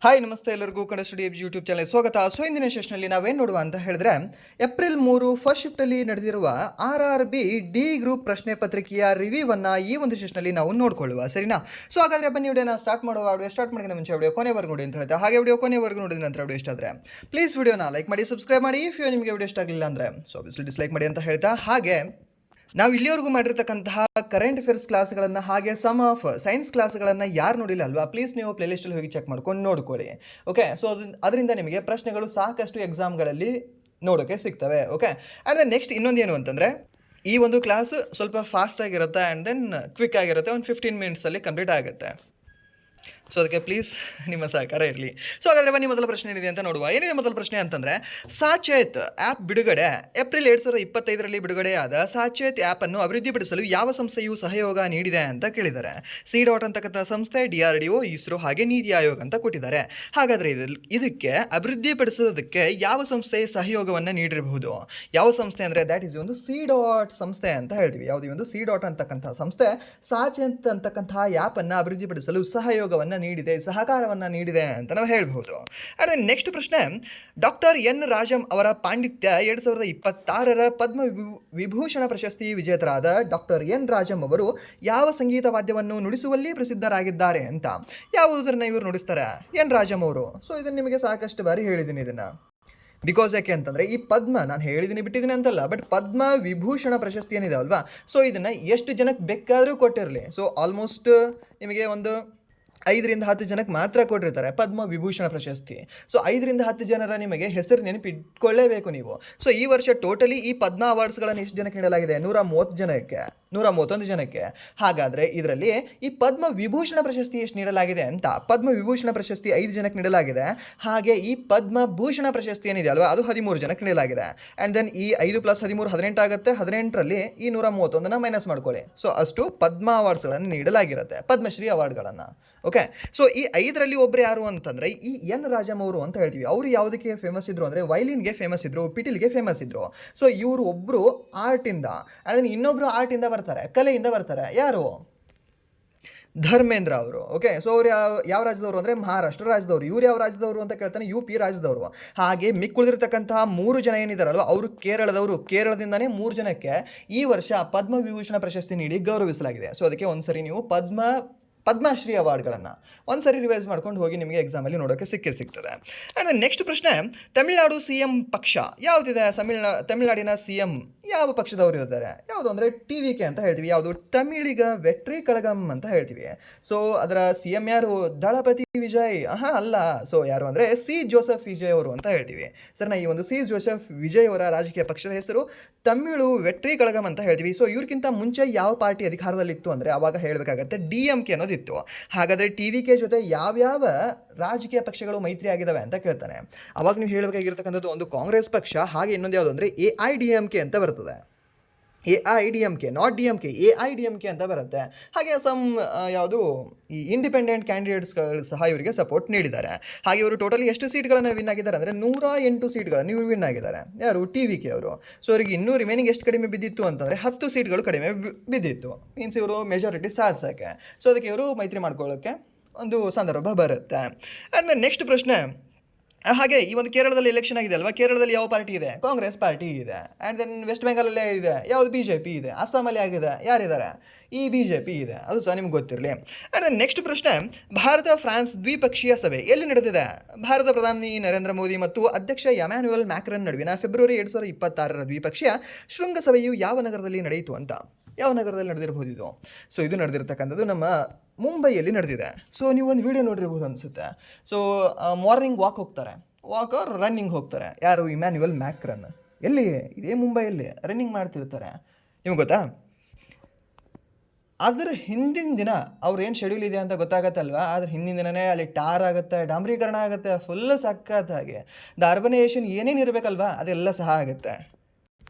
Hi ನಮಸ್ತೆ ಎಲ್ಲರಿಗೂ Kannada study YouTube channel ಸ್ವಾಗತ. ಸೊ ಇಂದಿನ ಸೆಷನಲ್ಲಿ ನಾವೇನು ನೋಡುವ ಅಂತ ಹೇಳಿದ್ರೆ ಏಪ್ರಿಲ್ 3 ಫಸ್ಟ್ ಶಿಫ್ಟಲ್ಲಿ ನಡೆದಿರುವ RRB ಡಿ ಗ್ರೂಪ್ ಪ್ರಶ್ನೆ ಪತ್ರಿಕೆಯ ರಿವ್ಯೂವನ್ನು ಈ ಒಂದು ಸೆಷನಲ್ಲಿ ನಾವು ನೋಡ್ಕೊಳ್ಳುವ, ಸರಿನಾ? ಸೊ ಹಾಗಾದರೆ ಬನ್ನಿ ವಿಡಿಯೋನ ಸ್ಟಾರ್ಟ್ ಮಾಡುವ. ವಿಡಿಯೋ ಸ್ಟಾರ್ಟ್ ಮಾಡಿದ ಮುಂಚೆ ವಿಡಿಯೋ ಕೊನೆವರೆಗೂ ನೋಡಿ ಅಂತ ಹೇಳ್ತಾ, ಹಾಗೆ ವಿಡಿಯೋ ಕೊನೆವರೆಗೂ ನೋಡಿದ ನಂತರ ವಿಡಿಯೋ ಇಷ್ಟ ಆದರೆ ಪ್ಲೀಸ್ ವಿಡಿಯೋನ ಲೈಕ್ ಮಾಡಿ, ಸಬ್ಸ್ಕ್ರೈಬ್ ಮಾಡಿ. ಇಫ್ ನಿಮಗೆ ವಿಡಿಯೋ ಇಷ್ಟ ಆಗಲಿಲ್ಲ ಅಂದರೆ ಸೊ ಆಬ್ವಿಯಸ್ಲಿ ಡಿಸ್ಲೈಕ್ ಮಾಡಿ ಅಂತ ಹೇಳ್ತಾ, ಹಾಗೆ ನಾವು ಇಲ್ಲಿವರೆಗೂ ಮಾಡಿರ್ತಕ್ಕಂತಹ ಕರೆಂಟ್ ಅಫೇರ್ಸ್ ಕ್ಲಾಸ್ಗಳನ್ನು ಹಾಗೆ ಸಮ್ ಆಫ್ ಸೈನ್ಸ್ ಕ್ಲಾಸ್ಗಳನ್ನು ಯಾರು ನೋಡಿಲ್ಲ ಅಲ್ವಾ, ಪ್ಲೀಸ್ ನೀವು ಪ್ಲೇಲಿಸ್ಟಲ್ಲಿ ಹೋಗಿ ಚೆಕ್ ಮಾಡ್ಕೊಂಡು ನೋಡ್ಕೊಳ್ಳಿ. ಓಕೆ, ಸೊ ಅದರಿಂದ ನಿಮಗೆ ಪ್ರಶ್ನೆಗಳು ಸಾಕಷ್ಟು ಎಕ್ಸಾಮ್ಗಳಲ್ಲಿ ನೋಡೋಕ್ಕೆ ಸಿಗ್ತವೆ. ಓಕೆ, ಆ್ಯಂಡ್ ದೆನ್ ನೆಕ್ಸ್ಟ್ ಇನ್ನೊಂದು ಏನು ಅಂತಂದರೆ, ಈ ಒಂದು ಕ್ಲಾಸ್ ಸ್ವಲ್ಪ ಫಾಸ್ಟ್ ಆಗಿರುತ್ತೆ ಆ್ಯಂಡ್ ದೆನ್ ಕ್ವಿಕ್ ಆಗಿರುತ್ತೆ. ಒಂದು 15 ಮಿನಿಟ್ಸಲ್ಲಿ ಕಂಪ್ಲೀಟ್ ಆಗುತ್ತೆ. ಸೊ ಅದಕ್ಕೆ ಪ್ಲೀಸ್ ನಿಮ್ಮ ಸಹಕಾರ ಇರಲಿ. ಸೊ ಹಾಗಾದರೆ ಬನ್ನಿ ಮೊದಲ ಪ್ರಶ್ನೆ ಏನಿದೆ ಅಂತ ನೋಡುವ. ಏನಿದೆ ಮೊದಲ ಪ್ರಶ್ನೆ ಅಂತಂದರೆ, ಸಾಚೇತ್ ಆ್ಯಪ್ ಬಿಡುಗಡೆ. ಏಪ್ರಿಲ್ 2025ರಲ್ಲಿ ಬಿಡುಗಡೆಯಾದ ಸಾಚೇತ್ ಆ್ಯಪನ್ನು ಅಭಿವೃದ್ಧಿಪಡಿಸಲು ಯಾವ ಸಂಸ್ಥೆಯು ಸಹಯೋಗ ನೀಡಿದೆ ಅಂತ ಕೇಳಿದ್ದಾರೆ. C.DOT ಅಂತಕ್ಕಂಥ ಸಂಸ್ಥೆ, DRDO, ಇಸ್ರೋ ಹಾಗೆ ನೀತಿ ಆಯೋಗ ಅಂತ ಕೊಟ್ಟಿದ್ದಾರೆ. ಹಾಗಾದರೆ ಇದಕ್ಕೆ ಅಭಿವೃದ್ಧಿಪಡಿಸೋದಕ್ಕೆ ಯಾವ ಸಂಸ್ಥೆ ಸಹಯೋಗವನ್ನು ನೀಡಿರಬಹುದು? ಯಾವ ಸಂಸ್ಥೆ ಅಂದರೆ ದ್ಯಾಟ್ ಈಸ್ ಒಂದು C.DOT ಸಂಸ್ಥೆ ಅಂತ ಹೇಳ್ತೀವಿ. ಯಾವುದೇ ಒಂದು C.DOT ಅಂತಕ್ಕಂಥ ಸಂಸ್ಥೆ ಸಾಚೇತ್ ಅಂತಕ್ಕಂತಹ ಆ್ಯಪನ್ನು ಅಭಿವೃದ್ಧಿಪಡಿಸಲು ಸಹಯೋಗವನ್ನು ನೀಡಿದೆ, ಸಹಕಾರವನ್ನು ನೀಡಿದೆ ಅಂತ ನಾವು ಹೇಳ್ಬೋದು. ಅದೇ ನೆಕ್ಸ್ಟ್ ಪ್ರಶ್ನೆ, ಡಾಕ್ಟರ್ ಎನ್ ರಾಜಂ ಅವರ ಪಾಂಡಿತ್ಯ 2026ರ ಪದ್ಮ ವಿಭೂಷಣ ಪ್ರಶಸ್ತಿ ವಿಜೇತರಾದ ಡಾಕ್ಟರ್ ಎನ್ ರಾಜಂ ಅವರು ಯಾವ ಸಂಗೀತ ವಾದ್ಯವನ್ನು ನುಡಿಸುವಲ್ಲಿ ಪ್ರಸಿದ್ಧರಾಗಿದ್ದಾರೆ ಅಂತ. ಯಾವುದನ್ನು ಇವರು ನುಡಿಸ್ತಾರೆ? ಎನ್ ರಾಜಂ ಅವರು. ಸೊ ಇದನ್ನು ನಿಮಗೆ ಸಾಕಷ್ಟು ಬಾರಿ ಹೇಳಿದ್ದೀನಿ ಇದನ್ನು. ಬಿಕಾಸ್ ಯಾಕೆ ಅಂತಂದರೆ, ಈ ಪದ್ಮ ನಾನು ಹೇಳಿದ್ದೀನಿ ಬಿಟ್ಟಿದ್ದೀನಿ ಅಂತಲ್ಲ, ಬಟ್ ಪದ್ಮ ವಿಭೂಷಣ ಪ್ರಶಸ್ತಿ ಏನಿದೆ ಅಲ್ವಾ, ಸೊ ಇದನ್ನು ಎಷ್ಟು ಜನಕ್ಕೆ ಬೇಕಾದರೂ ಕೊಟ್ಟಿರಲಿ, ಸೊ ಆಲ್ಮೋಸ್ಟ್ ನಿಮಗೆ ಒಂದು 5-10 ಜನಕ್ಕೆ ಮಾತ್ರ ಕೊಟ್ಟಿರ್ತಾರೆ ಪದ್ಮ ವಿಭೂಷಣ ಪ್ರಶಸ್ತಿ. ಸೊ 5-10 ಜನರ ನಿಮಗೆ ಹೆಸರು ನೆನಪಿಟ್ಕೊಳ್ಳೇಬೇಕು ನೀವು. ಸೊ ಈ ವರ್ಷ ಟೋಟಲಿ ಈ ಪದ್ಮ ಅವಾರ್ಡ್ಸ್ಗಳನ್ನು ಎಷ್ಟು ಜನಕ್ಕೆ ನೀಡಲಾಗಿದೆ? 131 ಜನಕ್ಕೆ. ಹಾಗಾದರೆ ಇದರಲ್ಲಿ ಈ ಪದ್ಮ ವಿಭೂಷಣ ಪ್ರಶಸ್ತಿ ಎಷ್ಟು ನೀಡಲಾಗಿದೆ ಅಂತ. ಪದ್ಮ ವಿಭೂಷಣ ಪ್ರಶಸ್ತಿ 5 ಜನಕ್ಕೆ ನೀಡಲಾಗಿದೆ. ಹಾಗೆ ಈ ಪದ್ಮ ಭೂಷಣ ಪ್ರಶಸ್ತಿ ಏನಿದೆ ಅಲ್ವಾ, ಅದು 13 ಜನಕ್ಕೆ ನೀಡಲಾಗಿದೆ. ಆ್ಯಂಡ್ ದೆನ್ ಈ 5 + 13 18 ಆಗುತ್ತೆ. 18ರಲ್ಲಿ ಈ 131 ಮೈನಸ್ ಮಾಡ್ಕೊಳ್ಳಿ. ಸೊ ಅಷ್ಟು ಪದ್ಮ ಅವಾರ್ಡ್ಸ್ಗಳನ್ನು ನೀಡಲಾಗಿರುತ್ತೆ, ಪದ್ಮಶ್ರೀ ಅವಾರ್ಡ್ಗಳನ್ನು. ಓಕೆ, ಸೊ ಈ 5ರಲ್ಲಿ ಒಬ್ಬರು ಯಾರು ಅಂತಂದರೆ ಈ ಎನ್ ರಾಜಂ ಅವರು ಅಂತ ಹೇಳ್ತೀವಿ. ಅವರು ಯಾವುದಕ್ಕೆ ಫೇಮಸ್ ಇದ್ರು ಅಂದರೆ ವೈಲಿನ್ಗೆ ಫೇಮಸ್ ಇದ್ರು, ಪಿಟೀಲ್ಗೆ ಫೇಮಸ್ ಇದ್ರು. ಸೊ ಇವರು ಒಬ್ಬರು ಆರ್ಟಿಂದ, ಅದನ್ನು ಇನ್ನೊಬ್ಬರು ಆರ್ಟಿಂದ ಬರ್ತಾರೆ, ಕಲೆಯಿಂದ ಬರ್ತಾರೆ. ಯಾರು? ಧರ್ಮೇಂದ್ರ ಅವರು. ಓಕೆ, ಸೊ ಅವ್ರು ಯಾವ ರಾಜ್ಯದವರು ಅಂದರೆ ಮಹಾರಾಷ್ಟ್ರ ರಾಜ್ಯದವರು. ಇವ್ರು ಯಾವ ರಾಜ್ಯದವರು ಅಂತ ಕೇಳ್ತಾನೆ, UP ರಾಜ್ಯದವರು. ಹಾಗೆ ಮಿಕ್ಕುಳಿದಿರ್ತಕ್ಕಂತಹ 3 ಜನ ಏನಿದ್ದಾರಲ್ವ, ಅವರು ಕೇರಳದವರು. ಕೇರಳದಿಂದನೇ 3 ಜನಕ್ಕೆ ಈ ವರ್ಷ ಪದ್ಮ ವಿಭೂಷಣ ಪ್ರಶಸ್ತಿ ನೀಡಿ ಗೌರವಿಸಲಾಗಿದೆ. ಸೊ ಅದಕ್ಕೆ ಒಂದ್ಸರಿ ನೀವು ಪದ್ಮಶ್ರೀ ಅವಾರ್ಡ್ಗಳನ್ನು ಒಂದ್ಸರಿ ರಿವೈಸ್ ಮಾಡ್ಕೊಂಡು ಹೋಗಿ, ನಿಮಗೆ ಎಕ್ಸಾಮಲ್ಲಿ ನೋಡೋಕ್ಕೆ ಸಿಗ್ತದೆ. ಆ್ಯಂಡ್ ನೆಕ್ಸ್ಟ್ ಪ್ರಶ್ನೆ, ತಮಿಳುನಾಡು CM ಪಕ್ಷ ಯಾವುದಿದೆ? ತಮಿಳುನಾಡಿನ CM ಯಾವ ಪಕ್ಷದವರು ಇದ್ದಾರೆ? ಯಾವುದು ಅಂದರೆ TVK ಅಂತ ಹೇಳ್ತೀವಿ. ಯಾವುದು? ತಮಿಳಿಗ ವೆಟ್ರಿ ಕಳಗಂ ಅಂತ ಹೇಳ್ತೀವಿ. ಸೊ ಅದರ CM ಯಾರು? ದಳಪತಿ ವಿಜಯ್? ಅಲ್ಲ. ಸೊ ಯಾರು ಅಂದರೆ C. ಜೋಸೆಫ್ ವಿಜಯ್ ಅವರು ಅಂತ ಹೇಳ್ತೀವಿ. ಸರಿನಾ? ಈ ಒಂದು C. ಜೋಸೆಫ್ ವಿಜಯ್ ಅವರ ರಾಜಕೀಯ ಪಕ್ಷದ ಹೆಸರು ತಮಿಳು ವೆಟ್ರಿ ಕಳಗಂ ಅಂತ ಹೇಳ್ತೀವಿ. ಸೊ ಇವ್ರಿಗಿಂತ ಮುಂಚೆ ಯಾವ ಪಾರ್ಟಿ ಅಧಿಕಾರದಲ್ಲಿತ್ತು ಅಂದರೆ ಅವಾಗ ಹೇಳಬೇಕಾಗತ್ತೆ DMK ಅನ್ನೋದಿತ್ತು. ಹಾಗಾದರೆ TVK ಜೊತೆ ಯಾವ್ಯಾವ ರಾಜಕೀಯ ಪಕ್ಷಗಳು ಮೈತ್ರಿ ಆಗಿದ್ದಾವೆ ಅಂತ ಕೇಳ್ತಾನೆ. ಅವಾಗ ನೀವು ಹೇಳಬೇಕಾಗಿರ್ತಕ್ಕಂಥದ್ದು ಒಂದು ಕಾಂಗ್ರೆಸ್ ಪಕ್ಷ, ಹಾಗೆ ಇನ್ನೊಂದು ಯಾವುದು ಅಂದರೆ AIDMK ಅಂತ ಬರ್ತದೆ. AIDMK, ನಾಟ್ DMK, AIDMK ಅಂತ ಬರುತ್ತೆ. ಹಾಗೆ ಯಾವುದು ಈ ಇಂಡಿಪೆಂಡೆಂಟ್ ಕ್ಯಾಂಡಿಡೇಟ್ಸ್ಗಳು ಸಹ ಇವರಿಗೆ ಸಪೋರ್ಟ್ ನೀಡಿದ್ದಾರೆ. ಹಾಗೆ ಇವರು ಟೋಟಲಿ ಎಷ್ಟು ಸೀಟ್ಗಳನ್ನು ವಿನ್ ಆಗಿದ್ದಾರೆ ಅಂದರೆ 108 ಸೀಟ್ಗಳನ್ನು ಇವರು ವಿನ್ ಆಗಿದ್ದಾರೆ. ಯಾರು? TVK ಅವರು. ಸೊ ಅವರಿಗೆ ಇನ್ನೂ ರಿಮೈನಿಂಗ್ ಎಷ್ಟು ಕಡಿಮೆ ಬಿದ್ದಿತ್ತು ಅಂತಂದರೆ 10 ಸೀಟ್ಗಳು ಕಡಿಮೆ ಬಿದ್ದಿತ್ತು. ಮೀನ್ಸ್ ಇವರು ಮೆಜಾರಿಟಿ ಸಾಧಿಸೋಕ್ಕೆ. ಸೊ ಅದಕ್ಕೆ ಇವರು ಮೈತ್ರಿ ಮಾಡ್ಕೊಳ್ಳೋಕ್ಕೆ ಒಂದು ಸಂದರ್ಭ ಬರುತ್ತೆ. ಆ್ಯಂಡ್ ನೆಕ್ಸ್ಟ್ ಪ್ರಶ್ನೆ, ಹಾಗೆ ಈ ಒಂದು ಕೇರಳದಲ್ಲಿ ಎಲೆಕ್ಷನ್ ಆಗಿದೆ ಅಲ್ವಾ, ಕೇರಳದಲ್ಲಿ ಯಾವ ಪಾರ್ಟಿ ಇದೆ? ಕಾಂಗ್ರೆಸ್ ಪಾರ್ಟಿ ಇದೆ. ಆ್ಯಂಡ್ ದೆನ್ ವೆಸ್ಟ್ ಬೆಂಗಾಲಲ್ಲೇ ಇದೆ, ಯಾವುದು? BJP ಇದೆ. ಅಸ್ಸಾಮಲ್ಲಿ ಆಗಿದೆ, ಯಾರಿದ್ದಾರೆ? ಈ BJP ಇದೆ. ಅದು ಸಹ ನಿಮ್ಗೆ ಗೊತ್ತಿರಲಿ. ಆ್ಯಂಡ್ ದೆನ್ ನೆಕ್ಸ್ಟ್ ಪ್ರಶ್ನೆ, ಭಾರತ ಫ್ರಾನ್ಸ್ ದ್ವಿಪಕ್ಷೀಯ ಸಭೆ ಎಲ್ಲಿ ನಡೆದಿದೆ? ಭಾರತ ಪ್ರಧಾನಿ ನರೇಂದ್ರ ಮೋದಿ ಮತ್ತು ಅಧ್ಯಕ್ಷ ಎಮ್ಯಾನ್ಯುಯಲ್ ಮ್ಯಾಕ್ರನ್ ನಡುವಿನ ಫೆಬ್ರವರಿ 2026ರ ದ್ವಿಪಕ್ಷೀಯ ಶೃಂಗಸಭೆಯು ಯಾವ ನಗರದಲ್ಲಿ ನಡೆಯಿತು ಅಂತ. ಯಾವ ನಗರದಲ್ಲಿ ನಡೆದಿರಬಹುದು ಇದು? ಸೊ ಇದು ನಡೆದಿರ್ತಕ್ಕಂಥದ್ದು ನಮ್ಮ ಮುಂಬೈಯಲ್ಲಿ ನಡೆದಿದೆ. ಸೊ ನೀವು ಒಂದು ವಿಡಿಯೋ ನೋಡಿರ್ಬೋದು ಅನಿಸುತ್ತೆ. So morning walk R running ಹೋಗ್ತಾರೆ. ಯಾರು? Immanuel Macron. ಎಲ್ಲಿ? ಇದೇ ಮುಂಬೈಯಲ್ಲಿ ರನ್ನಿಂಗ್ ಮಾಡ್ತಿರ್ತಾರೆ. ನಿಮ್ಗೆ ಗೊತ್ತಾ? ಅದರ ಹಿಂದಿನ ದಿನ ಅವ್ರು ಏನು ಶೆಡ್ಯೂಲ್ ಇದೆ ಅಂತ ಗೊತ್ತಾಗತ್ತಲ್ವಾ, ಅದ್ರ ಹಿಂದಿನ ದಿನವೇ ಅಲ್ಲಿ ಟಾರ್ ಆಗುತ್ತೆ, ಡಾಂಬರೀಕರಣ ಆಗುತ್ತೆ, ಫುಲ್ ಸಖತ್ತಾಗಿ. ದ ಅರ್ಬನೈಸೇಷನ್ ಏನೇನು ಇರಬೇಕಲ್ವಾ ಅದೆಲ್ಲ ಸಹ ಆಗುತ್ತೆ.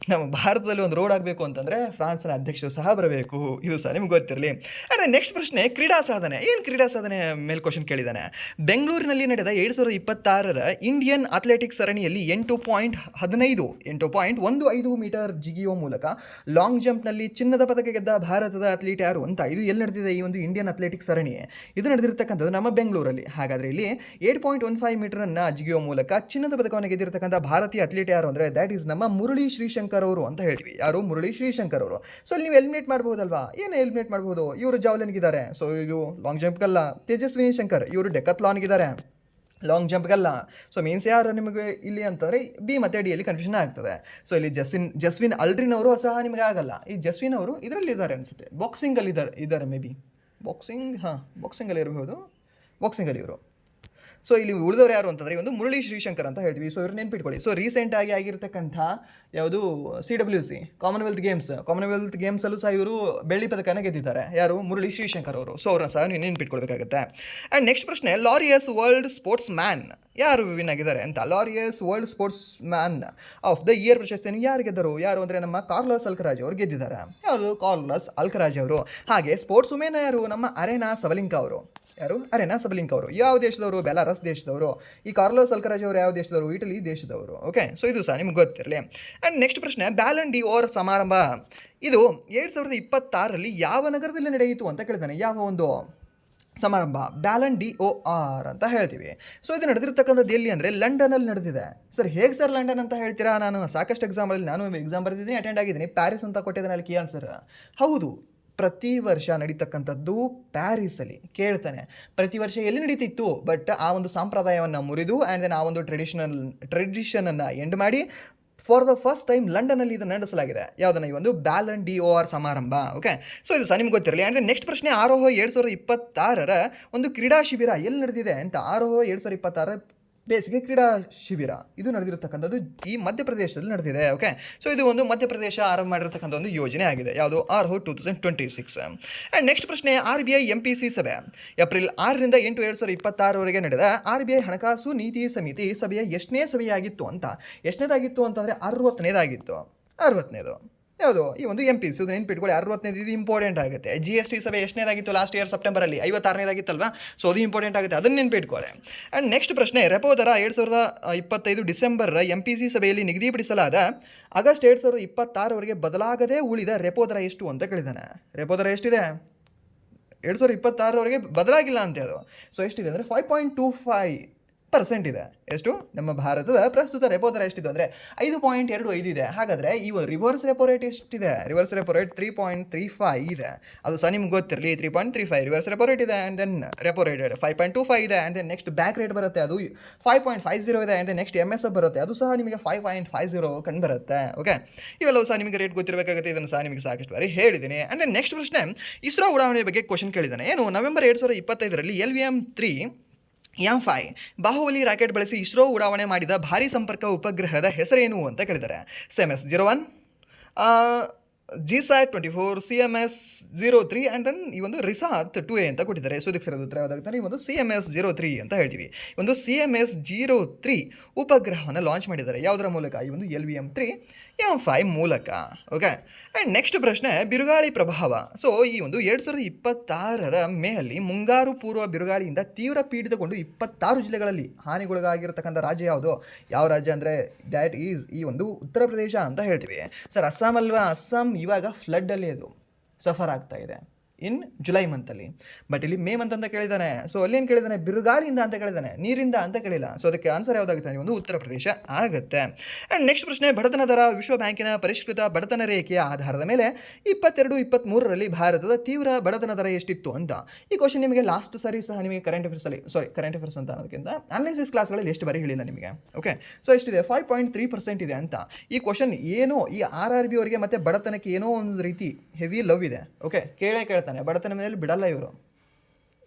ನಮ್ಮ ಭಾರತದಲ್ಲಿ ಒಂದು ರೋಡ್ ಆಗಬೇಕು ಅಂತಂದರೆ ಫ್ರಾನ್ಸ್ನ ಅಧ್ಯಕ್ಷರು ಸಹ ಬರಬೇಕು, ಇದು ಸಹ ನಿಮ್ಗೆ ಗೊತ್ತಿರಲಿ. ಆ್ಯಂಡ್ ನೆಕ್ಸ್ಟ್ ಪ್ರಶ್ನೆ ಕ್ರೀಡಾ ಸಾಧನೆ. ಏನು ಕ್ರೀಡಾ ಸಾಧನೆ ಮೇಲೆ ಕ್ವಶನ್ ಕೇಳಿದ್ದಾನೆ. ಬೆಂಗಳೂರಿನಲ್ಲಿ ನಡೆದ 2026 ಇಂಡಿಯನ್ ಅಥ್ಲೆಟಿಕ್ಸ್ ಸರಣಿಯಲ್ಲಿ 8.15 ಮೀಟರ್ ಜಿಗಿಯುವ ಮೂಲಕ ಲಾಂಗ್ ಜಂಪ್ನಲ್ಲಿ ಚಿನ್ನದ ಪದಕ ಗೆದ್ದ ಭಾರತದ ಅಥ್ಲೀಟ್ ಯಾರು ಅಂತ. ಇದು ಎಲ್ಲಿ ನಡೆದಿದೆ ಈ ಒಂದು ಇಂಡಿಯನ್ ಅಥ್ಲೆಟಿಕ್ಸ್ ಸರಣಿ? ಇದು ನಡೆದಿರ್ತಕ್ಕಂಥದ್ದು ನಮ್ಮ ಬೆಂಗಳೂರಲ್ಲಿ. ಹಾಗಾದರೆ ಇಲ್ಲಿ 8.15 ಮೀಟರನ್ನು ಜಿಗಿಯುವ ಮೂಲಕ ಚಿನ್ನದ ಪದಕವನ್ನು ಗೆದ್ದಿರ್ತಕ್ಕಂಥ ಭಾರತೀಯ ಅಥ್ಲೀಟ್ ಯಾರು ಅಂದರೆ ದ್ಯಾಟ್ ಈಸ್ ನಮ್ಮ ಮುರಳಿ ಶ್ರೀಶಂಕರ್ ಅವರು ಅಂತ ಹೇಳ್ತೀವಿ. ಯಾರು? ಮುರಳಿ ಶ್ರೀಶಂಕರ್ ಅವರು. ಸೊ ಇಲ್ಲಿ ನೀವು ಎಲಿಮಿನೇಟ್ ಮಾಡಬಹುದಲ್ವಾ? ಏನು ಎಲಿಮಿನೇಟ್ ಮಾಡಬಹುದು? ಇವರು ಜಾವ್ಲಿನ್ಗಿದ್ದಾರೆ, ಸೊ ಇದು ಲಾಂಗ್ ಜಂಪ್ಗಲ್ಲ. ತೇಜಸ್ವಿನಿ ಶಂಕರ್ ಇವರು ಡೆಕತ್ಲಾನ್ಗಿದ್ದಾರೆ, ಲಾಂಗ್ ಜಂಪ್ಗಲ್ಲ. ಸೊ ಮೀನ್ಸ್ ಯಾರು ನಿಮಗೆ ಇಲ್ಲಿ ಅಂತಂದರೆ ಬಿ ಮತ್ತು ಡಿಯಲ್ಲಿ ಕನ್ಫ್ಯೂಷನ್ ಆಗ್ತದೆ. ಸೊ ಇಲ್ಲಿ ಜಸ್ವಿನ್ ಅಲ್ಡ್ರಿನ್ ಅವರು ಸಹ ನಿಮಗೆ ಆಗಲ್ಲ. ಈ ಜಸ್ವಿನ್ ಅವರು ಇದರಲ್ಲಿ ಇದ್ದಾರೆ ಅನಿಸುತ್ತೆ, ಬಾಕ್ಸಿಂಗಲ್ಲಿ ಇದ್ದಾರೆ ಮೇ ಬಿ. ಬಾಕ್ಸಿಂಗಲ್ಲಿ ಇರಬಹುದು, ಬಾಕ್ಸಿಂಗಲ್ಲಿ ಇವರು. ಸೊ ಇಲ್ಲಿ ಉಳಿದವರು ಯಾರು ಅಂತಂದರೆ ಒಂದು ಮುರಳಿ ಶ್ರೀಶಂಕರ್ ಅಂತ ಹೇಳ್ತೀವಿ. ಸೊ ಇವ್ರು ನೆನ್ಪಿಟ್ಕೊಳ್ಳಿ. ಸೊ ರೀಸೆಂಟಾಗಿ ಆಗಿರ್ತಕ್ಕಂಥ ಯಾವುದು CWC ಕಾಮನ್ವೆಲ್ತ್ ಗೇಮ್ಸಲ್ಲೂ ಸಹ ಇವರು ಬೆಳ್ಳಿ ಪದಕನ ಗೆದ್ದಿದ್ದಾರೆ. ಯಾರು? ಮುರಳಿ ಶ್ರೀಶಂಕರ್ ಅವರು. ಸೊ ಅವ್ರನ್ನ ಸಹ ನೀವು ನೆನ್ಪಿಟ್ಕೊಳ್ಬೇಕಾಗುತ್ತೆ. ಆ್ಯಂಡ್ ನೆಕ್ಸ್ಟ್ ಪ್ರಶ್ನೆ, ಲಾರಿಯಸ್ ವರ್ಲ್ಡ್ ಸ್ಪೋರ್ಟ್ಸ್ ಮ್ಯಾನ್ ಯಾರು ವಿನ್ ಆಗಿದ್ದಾರೆ ಅಂತ. Laureus world sportsman of the year ಪ್ರಶಸ್ತಿಯನ್ನು ಯಾರು ಗೆದ್ದರು? ಯಾರು ಅಂದರೆ ನಮ್ಮ ಕಾರ್ಲೋಸ್ ಅಲ್ಕರಾಜ್ ಅವರು ಗೆದ್ದಿದ್ದಾರೆ. ಯಾವುದು? ಕಾರ್ಲೋಸ್ ಅಲ್ಕರಾಜ್ ಅವರು. ಹಾಗೆ ಸ್ಪೋರ್ಟ್ಸ್ ವುಮೆನ್ ಯಾರು? ನಮ್ಮ ಅರೆನಾ ಸಬಲಿಂಕಾ ಅವರು. ಯಾರು? ಅರೆನಾ ಸಬಲಿಂಕಾ ಅವರು. ಯಾವ ದೇಶದವರು? ಬೆಲಾರಸ್ ದೇಶದವರು. ಈ ಕಾರ್ಲೋಸ್ ಅಲ್ಕರಾಜ್ ಅವರು ಯಾವ ದೇಶದವರು? ಇಟಲಿ ದೇಶದವರು. ಓಕೆ, ಸೊ ಇದು ಸಹ ನಿಮ್ಗೆ ಗೊತ್ತಿರಲಿ. ಆ್ಯಂಡ್ ನೆಕ್ಸ್ಟ್ ಪ್ರಶ್ನೆ, ಬ್ಯಾಲನ್ ಡಿ ಓರ್ ಸಮಾರಂಭ ಇದು 2026 ಯಾವ ನಗರದಲ್ಲಿ ನಡೆಯಿತು ಅಂತ ಕೇಳಿದ್ದಾನೆ. ಯಾವ ಒಂದು ಸಮಾರಂಭ? ಬ್ಯಾಲನ್ ಡಿ ಓ ಆರ್ ಅಂತ ಹೇಳ್ತೀವಿ. ಸೊ ಇದು ನಡೆದಿರ್ತಕ್ಕಂಥದ್ದು ಎಲ್ಲಿ ಅಂದರೆ ಲಂಡನಲ್ಲಿ ನಡೆದಿದೆ. ಸರ್ ಹೇಗೆ ಸರ್ ಲಂಡನ್ ಅಂತ ಹೇಳ್ತೀರಾ? ನಾನು ಸಾಕಷ್ಟು ನಾನು ಎಕ್ಸಾಮ್ ಬರೆದಿದ್ದೀನಿ, ಅಟೆಂಡ್ ಆಗಿದ್ದೀನಿ. ಪ್ಯಾರಿಸ್ ಅಂತ ಕೊಟ್ಟಿದ್ದಾನೆ ಅಲ್ಲಿ ಕೀ ಆನ್ಸರ್. ಹೌದು, ಪ್ರತಿ ವರ್ಷ ನಡೀತಕ್ಕಂಥದ್ದು ಪ್ಯಾರಿಸಲ್ಲಿ. ಕೇಳ್ತಾನೆ ಪ್ರತಿ ವರ್ಷ ಎಲ್ಲಿ ನಡೀತಿತ್ತು, ಬಟ್ ಆ ಒಂದು ಸಂಪ್ರದಾಯವನ್ನು ಮುರಿದು ಆ್ಯಂಡ್ ದೆನ್ ಆ ಒಂದು ಟ್ರೆಡಿಷನನ್ನು ಎಂಡ್ ಮಾಡಿ ಫಾರ್ ದ ಫಸ್ಟ್ ಟೈಮ್ ಲಂಡನಲ್ಲಿ ಇದನ್ನು ನಡೆಸಲಾಗಿದೆ. ಯಾವುದನ್ನು? ಈ ಒಂದು ಬ್ಯಾಲನ್ ಡಿ ಓ ಆರ್ ಸಮಾರಂಭ. ಓಕೆ, ಸೊ ಇದು ಸಹ ನಿಮ್ಗೆ ಗೊತ್ತಿರಲಿ. ಆ್ಯಂಡ್ ನೆಕ್ಸ್ಟ್ ಪ್ರಶ್ನೆ, ಆರೋಹ 2026 ಒಂದು ಕ್ರೀಡಾ ಶಿಬಿರ ಎಲ್ಲಿ ನಡೆದಿದೆ ಅಂತ. ಆರೋಹ 2026 ಬೇಸಿಗೆ ಕ್ರೀಡಾ ಶಿಬಿರ ಇದು ನಡೆದಿರತಕ್ಕಂಥದ್ದು ಈ ಮಧ್ಯಪ್ರದೇಶದಲ್ಲಿ ನಡೆದಿದೆ. ಓಕೆ, ಸೊ ಇದು ಒಂದು ಮಧ್ಯಪ್ರದೇಶ ಆರಂಭ ಮಾಡಿರ್ತಕ್ಕಂಥ ಒಂದು ಯೋಜನೆ ಆಗಿದೆ. ಯಾವುದು? ಆರ್ಹೋ 2026. ಆ್ಯಂಡ್ ನೆಕ್ಸ್ಟ್ ಪ್ರಶ್ನೆ, RBI MPC ಸಭೆ ಏಪ್ರಿಲ್ 6ರಿಂದ 8, 2026 ನಡೆದ RBI ಹಣಕಾಸು ನೀತಿ ಸಮಿತಿ ಸಭೆಯ ಎಷ್ಟನೇ ಸಭೆಯಾಗಿತ್ತು ಅಂತ. ಎಷ್ಟನೇದಾಗಿತ್ತು ಅಂತಂದರೆ 60ನೇದಾಗಿತ್ತು. 60ನೇದು ಯಾವುದು? ಈ ಒಂದು MPC. ಇದು ನೆನ್ಪಿಟ್ಕೊಳ್ಳಿ, 60ನೇದು. ಇದು ಇಂಪಾರ್ಟೆಂಟ್ ಆಗುತ್ತೆ. GST ಸಭೆ ಎಷ್ಟನೇದಾಗಿತ್ತು? ಲಾಸ್ಟ್ ಇಯರ್ ಸೆಪ್ಟೆಂಬರಲ್ಲಿ 56ನೇದಾಗಿತ್ತಲ್ವಾ? ಸೊ ಅದು ಇಂಪಾರ್ಟೆಂಟ್ ಆಗುತ್ತೆ, ಅದನ್ನು ನೆನ್ಪಿಟ್ಕೊಳ್ಳಿ. ಆ್ಯಂಡ್ ನೆಕ್ಸ್ಟ್ ಪ್ರಶ್ನೆ, ರೆಪೋ ದರ 2025 ಡಿಸೆಂಬರ್ MPC ಸಭೆಯಲ್ಲಿ ನಿಗದಿಪಡಿಸಲಾದ ಆಗಸ್ಟ್ 2026 ಬದಲಾಗದೆ ಉಳಿದ ರೆಪೋ ದರ ಎಷ್ಟು ಅಂತ ಕೇಳಿದ್ದಾನೆ. ರೆಪೋ ದರ ಎಷ್ಟಿದೆ? 2026 ಬದಲಾಗಿಲ್ಲ ಅಂತೆ ಅದು. ಸೊ ಎಷ್ಟಿದೆ ಅಂದರೆ 5.25% ಇದೆ. ಎಷ್ಟು? ನಮ್ಮ ಭಾರತದ ಪ್ರಸ್ತುತ ರೆಪೋ ದರ ಎಷ್ಟಿದೆ ಅಂದರೆ 5.25 ಇದೆ. ಹಾಗಾದರೆ ಈ ರಿವರ್ಸ್ ರೆಪೋ ರೇಟ್ ಎಷ್ಟಿದೆ? ರಿವರ್ಸ್ ರೆಪೋ ರೇಟ್ 3.35 ಇದೆ. ಅದು ಸಹ ನಿಮ್ಗೆ ಗೊತ್ತಿರಲಿ. 3.35 ರಿವರ್ಸ್ ರೆಪೋ ರೇಟ್ ಇದೆ. ಆ್ಯಂಡ್ ದೆನ್ ರೆಪೋ ರೇಟ್ 5.25 ಇದೆ. And then next bank rate ಬರುತ್ತೆ, ಅದು 5.50 ಇದೆ. ಆ್ಯಂಡ್ ನೆಕ್ಸ್ಟ್ MSF ಬರುತ್ತೆ, ಅದು ಸಹ ನಿಮಗೆ 5.50 ಕಂಡು ಬರುತ್ತೆ. ಓಕೆ, ಇವೆಲ್ಲವೂ ಸಹ ನಿಮಗೆ ರೇಟ್ ಗೊತ್ತಿರಬೇಕಾಗುತ್ತೆ. ಇದನ್ನು ಸಹ ನಿಮಗೆ ಸಾಕಷ್ಟು ಬಾರಿ ಹೇಳಿದ್ದೀನಿ. ಆ್ಯಂಡ್ ದೆನ್ ನೆಕ್ಸ್ಟ್ ಪ್ರಶ್ನೆ, ಇಸ್ರೋ ಉಡಾವಣೆ ಬಗ್ಗೆ ಕ್ವಶನ್ ಕೇಳಿದ್ದಾನೆ. ಏನು? November 2025 LVM-3 M5 Bahubali rocket ಬಳಸಿ ಇಸ್ರೋ ಉಡಾವಣೆ ಮಾಡಿದ ಭಾರಿ ಸಂಪರ್ಕ ಉಪಗ್ರಹದ ಹೆಸರೇನು ಅಂತ ಕೇಳಿದ್ದಾರೆ. CMS-01, GSAT-24, CMS-03 and then ಈ ಒಂದು ರಿಸಾತ್ 2A ಅಂತ ಕೊಟ್ಟಿದ್ದಾರೆ. ಸೊ ಇದಕ್ಕೆ ಸರಿಯಾದ ಉತ್ತರ ಯಾವುದಾಗುತ್ತೆ? ಈ ಒಂದು CMS-03 ಅಂತ ಹೇಳ್ತೀವಿ. ಒಂದು CMS-03 ಉಪಗ್ರಹವನ್ನು ಲಾಂಚ್ ಮಾಡಿದ್ದಾರೆ. ಯಾವುದರ ಮೂಲಕ? ಈ ಒಂದು LVM-3 M5 ಮೂಲಕ. ಓಕೆ, ಆ್ಯಂಡ್ ನೆಕ್ಸ್ಟ್ ಪ್ರಶ್ನೆ, ಬಿರುಗಾಳಿ ಪ್ರಭಾವ. ಸೊ ಈ ಒಂದು 2026 ಮೇಯಲ್ಲಿ ಮುಂಗಾರು ಪೂರ್ವ ಬಿರುಗಾಳಿಯಿಂದ ತೀವ್ರ ಪೀಡಿತಗೊಂಡು 26 ಜಿಲ್ಲೆಗಳಲ್ಲಿ ಹಾನಿಗೊಳಗಾಗಿರ್ತಕ್ಕಂಥ ರಾಜ್ಯ ಯಾವುದು? ಯಾವ ರಾಜ್ಯ ಅಂದರೆ ದ್ಯಾಟ್ ಈಸ್ ಈ ಒಂದು ಉತ್ತರ ಪ್ರದೇಶ ಅಂತ ಹೇಳ್ತೀವಿ. ಸರ್ ಅಸ್ಸಾಂ ಅಲ್ವಾ? ಅಸ್ಸಾಂ ಇವಾಗ ಫ್ಲಡ್ಡಲ್ಲಿ ಅದು ಸಫರ್ ಆಗ್ತಾ ಇದೆ ಇನ್ ಜುಲೈ ಮಂತಲ್ಲಿ. ಬಟ್ ಇಲ್ಲಿ ಮೇ ಮಂತ್ ಅಂತ ಕೇಳಿದ್ದಾನೆ. ಸೊ ಅಲ್ಲೇನು ಕೇಳಿದ್ದಾನೆ? ಬಿರುಗಾಳಿಯಿಂದ ಅಂತ ಕೇಳಿದ್ದಾನೆ, ನೀರಿಂದ ಅಂತ ಕೇಳಿಲ್ಲ. ಸೊ ಅದಕ್ಕೆ ಆನ್ಸರ್ ಯಾವುದಾಗುತ್ತೆ? ಒಂದು ಉತ್ತರ ಪ್ರದೇಶ ಆಗುತ್ತೆ. ಆ್ಯಂಡ್ ನೆಕ್ಸ್ಟ್ ಪ್ರಶ್ನೆ, ಬಡತನ ದರ ವಿಶ್ವ ಬ್ಯಾಂಕಿನ ಪರಿಷ್ಕೃತ ಬಡತನ ರೇಖೆಯ ಆಧಾರದ ಮೇಲೆ 22-23 ಭಾರತದ ತೀವ್ರ ಬಡತನ ದರ ಎಷ್ಟಿತ್ತು ಅಂತ. ಈ ಕ್ವಶನ್ ನಿಮಗೆ ಲಾಸ್ಟ್ ಸಾರಿ ಸಹ ನಿಮಗೆ ಕರೆಂಟ್ ಅಫೇರ್ಸ್ ಅಂತ ಅನ್ನೋದಕ್ಕಿಂತ ಅನಾಲಿಸಿಸ್ ಕ್ಲಾಸ್ಗಳಲ್ಲಿ ಎಷ್ಟು ಬಾರಿ ಹೇಳಿಲ್ಲ ನಿಮಗೆ. ಓಕೆ, ಸೊ ಎಷ್ಟಿದೆ? 5.3% ಇದೆ ಅಂತ. ಈ ಕ್ವಶನ್ ಏನೋ ಈ RRB ಅವರಿಗೆ ಮತ್ತು ಬಡತನಕ್ಕೆ ಏನೋ ಒಂದು ರೀತಿ ಹೆವಿ ಲವ್ ಇದೆ. ಓಕೆ, ಕೇಳ್ತಾನೆ, ಬಡತನ ಮೇಲೆ ಬಿಡಲ್ಲ ಇವರು.